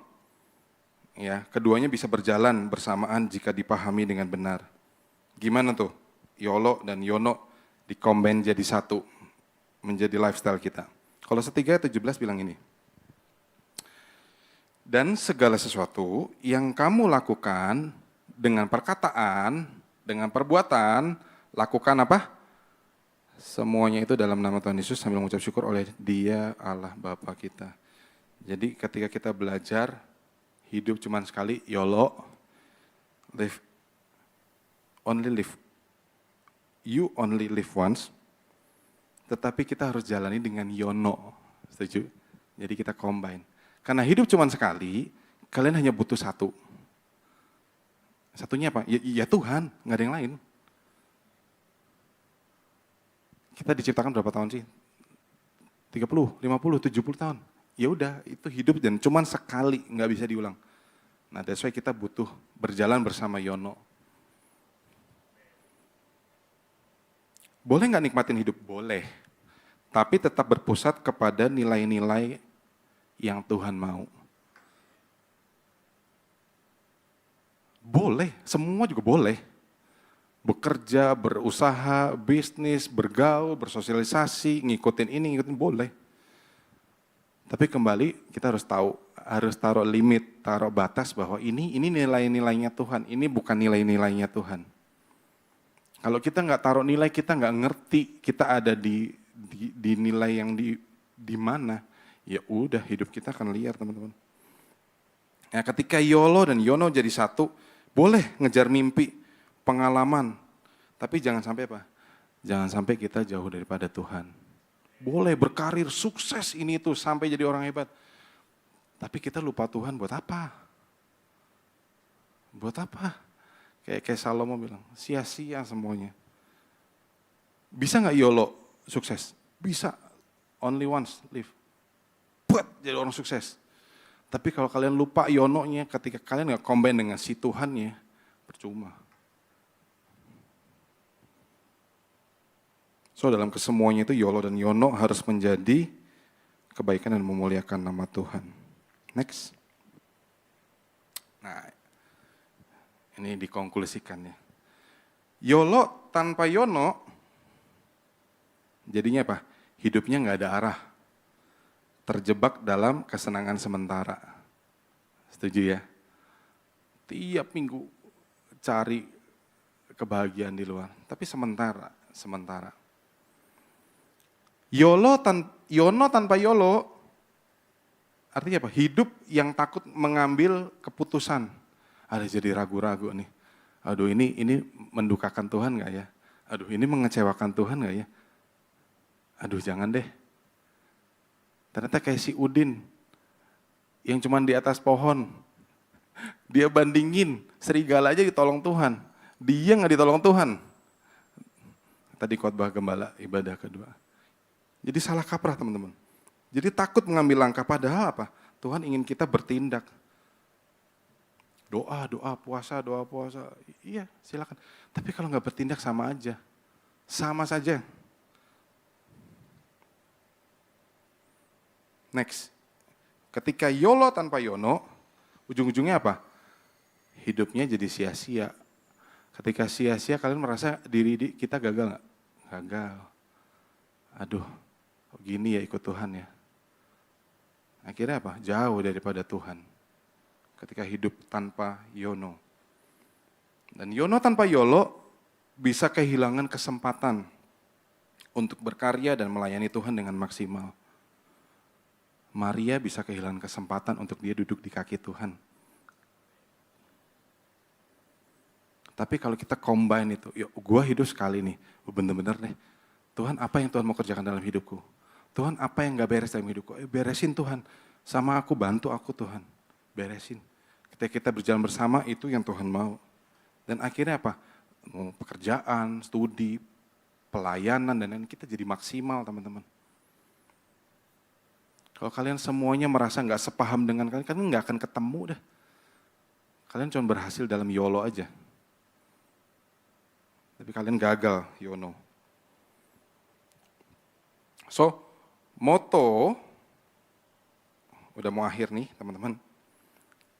Ya, keduanya bisa berjalan bersamaan jika dipahami dengan benar. Gimana tuh? YOLO dan YONO dikombin jadi satu, menjadi lifestyle kita. Kalau 1:17 bilang ini. Dan segala sesuatu yang kamu lakukan dengan perkataan, dengan perbuatan, lakukan apa? Semuanya itu dalam nama Tuhan Yesus sambil mengucap syukur oleh Dia Allah Bapa kita. Jadi ketika kita belajar hidup cuma sekali, YOLO, live, only live. You only live once. Tetapi kita harus jalani dengan YONO. Setuju? Jadi kita combine. Karena hidup cuma sekali, kalian hanya butuh satu. Satunya apa? Ya Tuhan, nggak ada yang lain. Kita diciptakan berapa tahun sih? 30, 50, 70 tahun. Ya udah, itu hidup dan cuma sekali, nggak bisa diulang. Nah, that's why kita butuh berjalan bersama YONO. Boleh nggak nikmatin hidup? Boleh. Tapi tetap berpusat kepada nilai-nilai yang Tuhan mau. Boleh, semua juga boleh. Bekerja, berusaha, bisnis, bergaul, bersosialisasi, ngikutin ini, ngikutin boleh. Tapi kembali kita harus tahu, harus taruh limit, taruh batas bahwa ini nilai-nilainya Tuhan, ini bukan nilai-nilainya Tuhan. Kalau kita nggak taruh nilai, kita nggak ngerti kita ada di nilai yang di mana, ya udah hidup kita akan liar teman-teman. Ya, ketika YOLO dan YONO jadi satu, boleh ngejar mimpi, pengalaman, tapi jangan sampai apa? Jangan sampai kita jauh daripada Tuhan. Boleh berkarir, sukses ini itu sampai jadi orang hebat, tapi kita lupa Tuhan buat apa? Buat apa? Kayak Salomo bilang, sia-sia semuanya. Bisa nggak YOLO sukses? Bisa, only once live. Buat jadi orang sukses. Tapi kalau kalian lupa YONO-nya, ketika kalian nggak combine dengan si Tuhannya, percuma. So dalam kesemuanya itu YOLO dan YONO harus menjadi kebaikan dan memuliakan nama Tuhan. Next. Nah, ini dikonklusikan ya. YOLO tanpa YONO, jadinya apa? Hidupnya nggak ada arah. Terjebak dalam kesenangan sementara. Setuju ya? Tiap minggu cari kebahagiaan di luar. Tapi sementara. YONO tanpa YOLO, artinya apa? Hidup yang takut mengambil keputusan. Ada jadi ragu-ragu nih. Aduh ini mendukakan Tuhan nggak ya? Aduh ini mengecewakan Tuhan nggak ya? Aduh jangan deh. Ternyata kayak si Udin yang cuma di atas pohon. Dia bandingin serigala aja ditolong Tuhan. Dia nggak ditolong Tuhan. Tadi khotbah gembala ibadah kedua. Jadi salah kaprah teman-teman. Jadi takut mengambil langkah padahal apa? Tuhan ingin kita bertindak. Doa, puasa. Iya, silakan. Tapi kalau nggak bertindak sama aja. Sama saja. Next. Ketika YOLO tanpa YONO, Ujung-ujungnya apa? Hidupnya jadi sia-sia. Ketika sia-sia kalian merasa diri kita gagal nggak? Gagal. Aduh, kok gini ya ikut Tuhan ya. Akhirnya apa? Jauh daripada Tuhan. Ketika hidup tanpa Yono. Dan Yono tanpa Yolo bisa kehilangan kesempatan untuk berkarya dan melayani Tuhan dengan maksimal. Maria bisa kehilangan kesempatan untuk dia duduk di kaki Tuhan. Tapi kalau kita combine itu, yuk gue hidup sekali nih, bener-bener nih. Tuhan apa yang Tuhan mau kerjakan dalam hidupku? Tuhan apa yang gak beres dalam hidupku? Beresin Tuhan, sama aku, bantu aku Tuhan, beresin. Ketika kita berjalan bersama itu yang Tuhan mau. Dan akhirnya apa? Mau pekerjaan, studi, pelayanan, dan lain-lain kita jadi maksimal teman-teman. Kalau kalian semuanya merasa gak sepaham dengan kalian gak akan ketemu dah. Kalian cuma berhasil dalam YOLO aja. Tapi kalian gagal, Yono. So, moto, udah mau akhir nih teman-teman.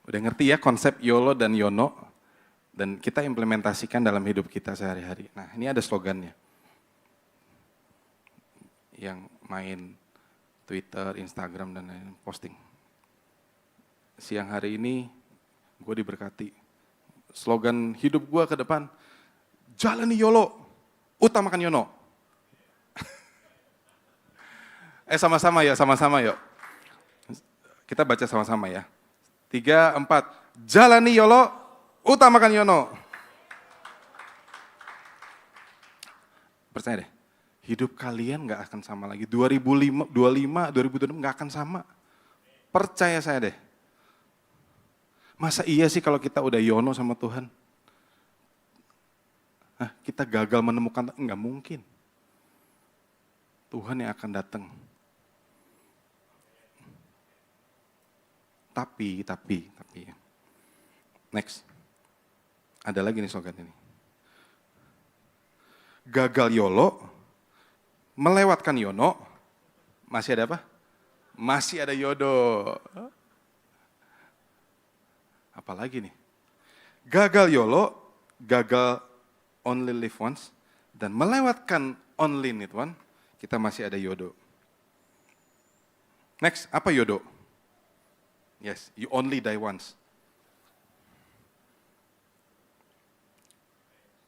Udah ngerti ya konsep YOLO dan Yono. Dan kita implementasikan dalam hidup kita sehari-hari. Nah ini ada slogannya. Yang main Twitter, Instagram, dan lain-lain, posting. Siang hari ini, gue diberkati. Slogan hidup gue ke depan, jalani YOLO, utamakan Yono. Sama-sama yuk. Kita baca sama-sama ya. 3, 4, jalani YOLO, utamakan Yono. Percaya deh, hidup kalian gak akan sama lagi. 2025, 2026 gak akan sama. Percaya saya deh. Masa iya sih kalau kita udah Yono sama Tuhan? Kita gagal menemukan, enggak mungkin. Tuhan yang akan datang. Tapi, next. Ada lagi nih slogan ini. Gagal YOLO, melewatkan Yono, masih ada apa? Masih ada Yodo. Apalagi nih? Gagal YOLO, gagal only live once, dan melewatkan only need one, kita masih ada Yodo. Next, apa Yodo? Yes, you only die once.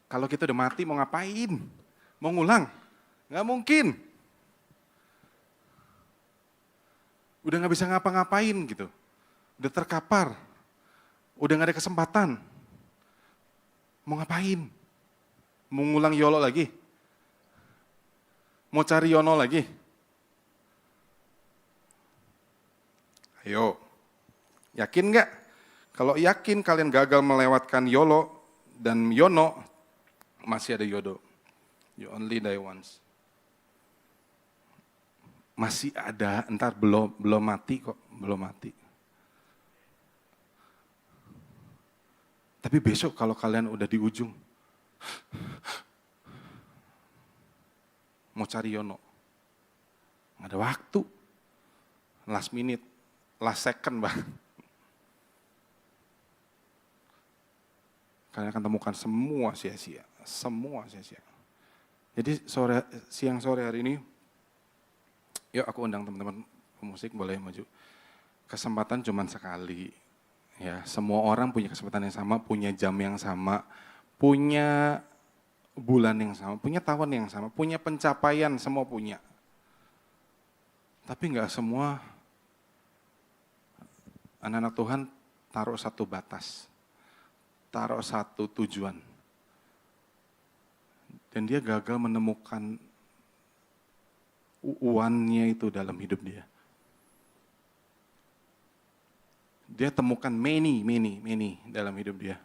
Kalau kita udah mati mau ngapain? Mau ngulang? Nggak mungkin. Udah nggak bisa ngapa-ngapain gitu. Udah terkapar. Udah nggak ada kesempatan. Mau ngapain? Mau ngulang YOLO lagi? Mau cari Yono lagi? Ayo. Yakin nggak? Kalau yakin kalian gagal melewatkan YOLO dan Yono, masih ada Yodo. You only die once. Masih ada, entar belum mati kok, belum mati. Tapi besok kalau kalian udah di ujung, mau cari Yono, nggak ada waktu, last minute, last second bahkan. Kalian akan temukan semua sia-sia. Jadi siang sore hari ini, yuk aku undang teman-teman pemusik boleh maju. Kesempatan cuma sekali. Ya, semua orang punya kesempatan yang sama, punya jam yang sama, punya bulan yang sama, punya tahun yang sama, punya pencapaian, semua punya. Tapi enggak semua anak-anak Tuhan taruh satu batas, taruh satu tujuan. Dan dia gagal menemukan uannya itu dalam hidup dia. Dia temukan many dalam hidup dia.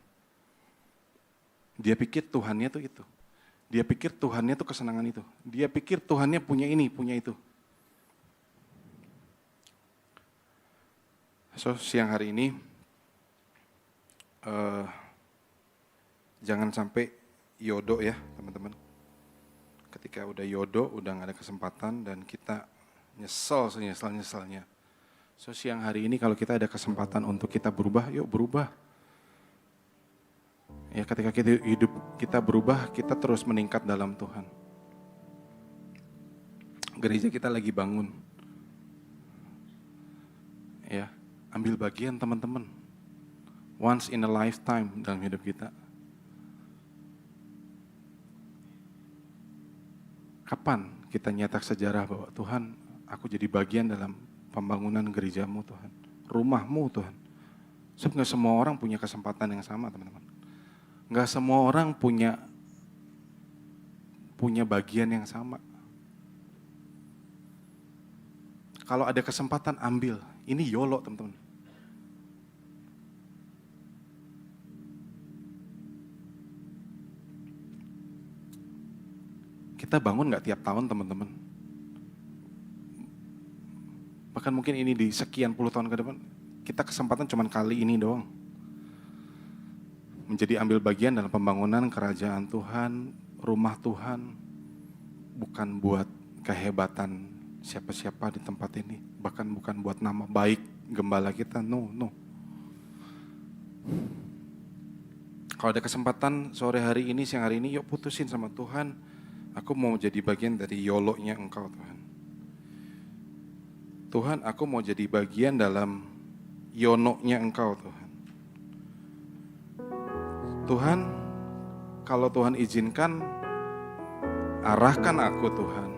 Dia pikir Tuhannya tuh itu. Dia pikir Tuhannya tuh kesenangan itu. Dia pikir Tuhannya punya ini, punya itu. So, siang hari ini, jangan sampai Yodo ya teman-teman. Ketika udah Yodo, udah gak ada kesempatan dan kita nyesel senyeselnya. So siang hari ini kalau kita ada kesempatan untuk kita berubah, yuk berubah. Ya ketika hidup kita berubah, kita terus meningkat dalam Tuhan. Gereja kita lagi bangun. Ya, ambil bagian teman-teman. Once in a lifetime dalam hidup kita. Kapan kita nyetak sejarah bahwa Tuhan, aku jadi bagian dalam pembangunan gerejamu Tuhan, rumahmu Tuhan. Sebab gak semua orang punya kesempatan yang sama teman-teman. Gak semua orang punya bagian yang sama. Kalau ada kesempatan ambil, ini YOLO teman-teman. Kita bangun gak tiap tahun teman-teman. Bahkan mungkin ini di sekian puluh tahun ke depan, kita kesempatan cuma kali ini doang. Menjadi ambil bagian dalam pembangunan kerajaan Tuhan, rumah Tuhan, bukan buat kehebatan siapa-siapa di tempat ini, bahkan bukan buat nama baik gembala kita, no. Kalau ada kesempatan sore hari ini, siang hari ini, yuk putusin sama Tuhan, aku mau jadi bagian dari YOLO-nya Engkau Tuhan. Tuhan, aku mau jadi bagian dalam yono-nya Engkau Tuhan. Tuhan, kalau Tuhan izinkan, arahkan aku Tuhan.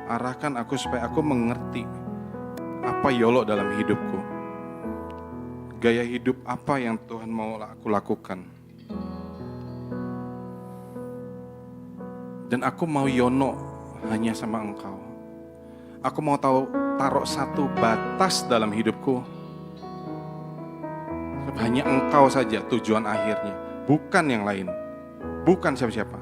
Arahkan aku supaya aku mengerti apa YOLO dalam hidupku. Gaya hidup apa yang Tuhan mau aku lakukan. Dan aku mau yono hanya sama Engkau. Aku mau taruh satu batas dalam hidupku. Hanya Engkau saja tujuan akhirnya, bukan yang lain, bukan siapa-siapa.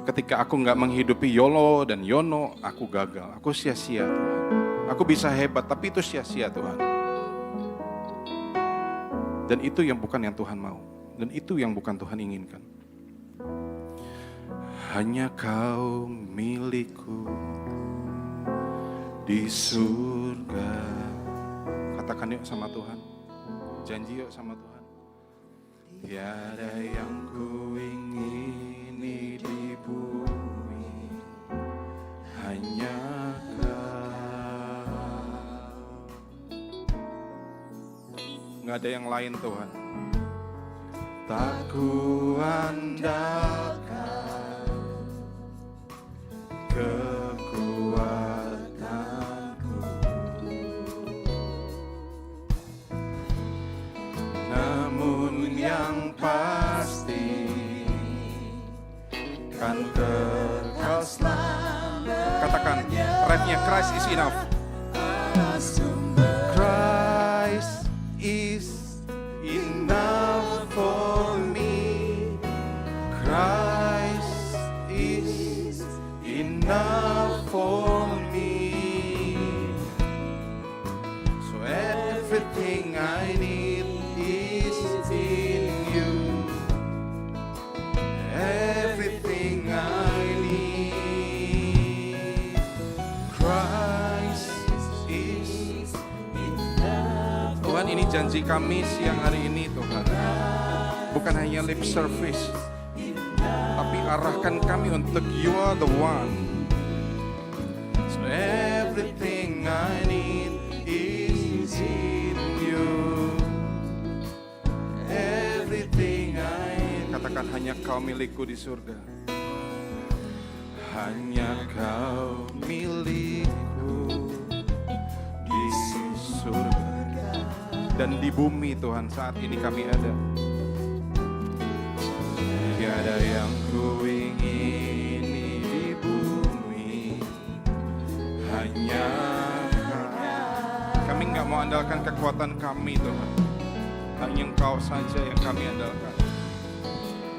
Ketika aku nggak menghidupi YOLO dan YONO, aku gagal, aku sia-sia Tuhan. Aku bisa hebat, tapi itu sia-sia Tuhan. Dan itu yang bukan yang Tuhan mau, dan itu yang bukan Tuhan inginkan. Hanya Kau milikku di surga. Katakan yuk sama Tuhan. Janji yuk sama Tuhan. Tiada yang ku ingini di bumi, hanya Kau. Gak ada yang lain Tuhan. Tak ku andalkan kekuatanku, namun yang pasti kan kekal selamat. Katakan, rapnya Christ is enough. Christ is enough for me. Christ is enough for me. So everything I need is in you. Everything I need. Christ is enough. Tuhan, ini janji kami siang hari ini Tuhan. Bukan hanya lip service, tapi arahkan kami untuk You are the one. So everything I need is in You. Everything I need. Katakan, hanya Kau milikku di surga. Hanya Kau milikku di surga. Dan di bumi Tuhan saat ini kami ada. Tiada yang ku ingini di bumi, hanya Kau. Kami gak mau andalkan kekuatan kami Tuhan, hanya Engkau saja yang kami andalkan.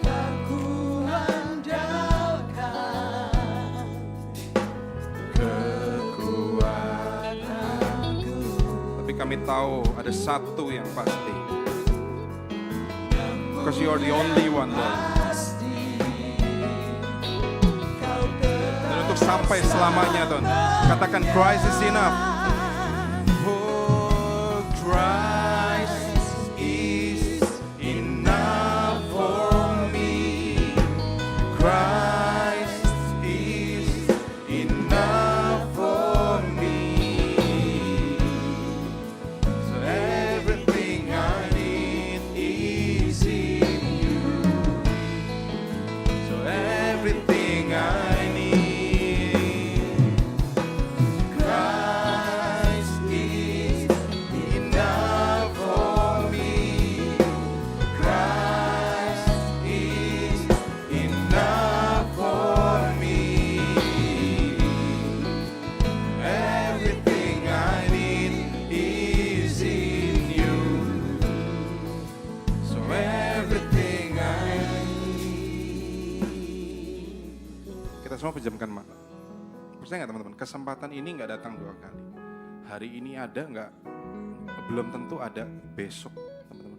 Aku andalkan kekuatanku, tapi kami tahu ada satu yang pasti, because You are the only one Lord. sampai selamanya Tuhan. Katakan Christ is enough. Oh, Christ is enough for me. Christ is enough for me. So everything I need is in you. So everything I need, Christ is enough for me. Christ is enough for me. Everything I need is in you. So everything I need. Kita semua pejamkan mata. Percaya nggak teman-teman? Kesempatan ini nggak datang 2 kali. Hari ini ada nggak? Belum tentu ada besok, teman-teman.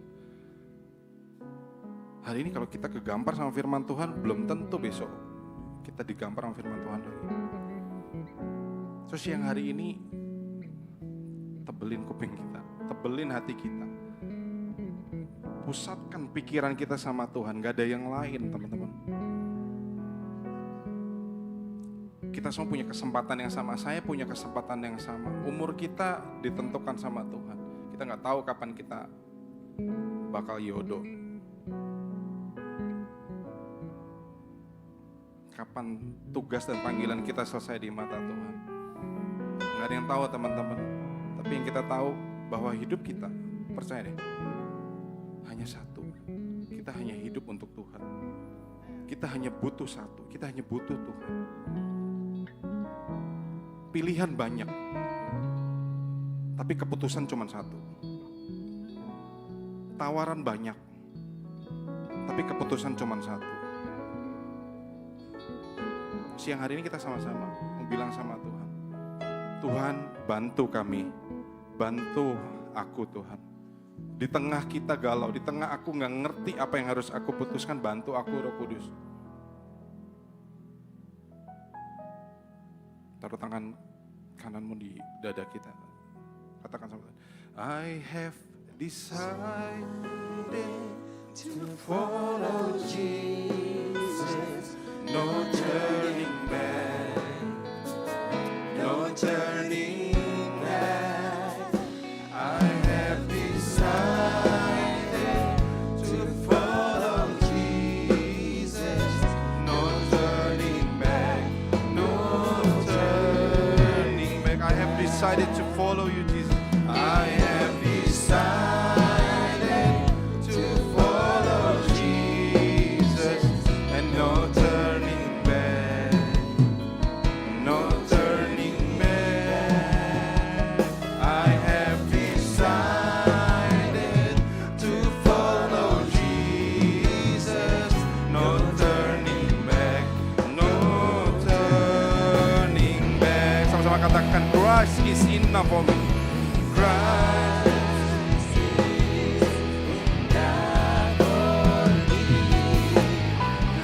Hari ini kalau kita kegampar sama firman Tuhan, belum tentu besok kita digampar sama firman Tuhan lagi. Terus yang hari ini tebelin kuping kita, tebelin hati kita. Pusatkan pikiran kita sama Tuhan, gak ada yang lain teman-teman. Kita semua punya kesempatan yang sama, saya punya kesempatan yang sama. Umur kita ditentukan sama Tuhan. Kita gak tahu kapan kita bakal yodo. Kapan tugas dan panggilan kita selesai di mata Tuhan. Gak ada yang tahu teman-teman. Tapi yang kita tahu bahwa hidup kita, percaya deh, hanya satu. Kita hanya hidup untuk Tuhan. Kita hanya butuh satu. Kita hanya butuh Tuhan. Pilihan banyak, tapi keputusan cuma satu. Tawaran banyak, tapi keputusan cuma satu. Siang hari ini kita sama-sama mau bilang sama Tuhan, Tuhan bantu kami, bantu aku Tuhan. Di tengah kita galau, di tengah aku gak ngerti apa yang harus aku putuskan, bantu aku Roh Kudus. Taruh tangan kananmu di dada kita. Katakan sama Tuhan, I have decided to follow Jesus. No turning back, no turning back. I have decided to follow Jesus. No turning back, no turning back. I have decided to follow you, Jesus. I have decided to follow Jesus, and no turning back, no turning back. I have decided to follow Jesus, no turning back, no turning back. Sama-sama katakan, Christ is enough for me. Christ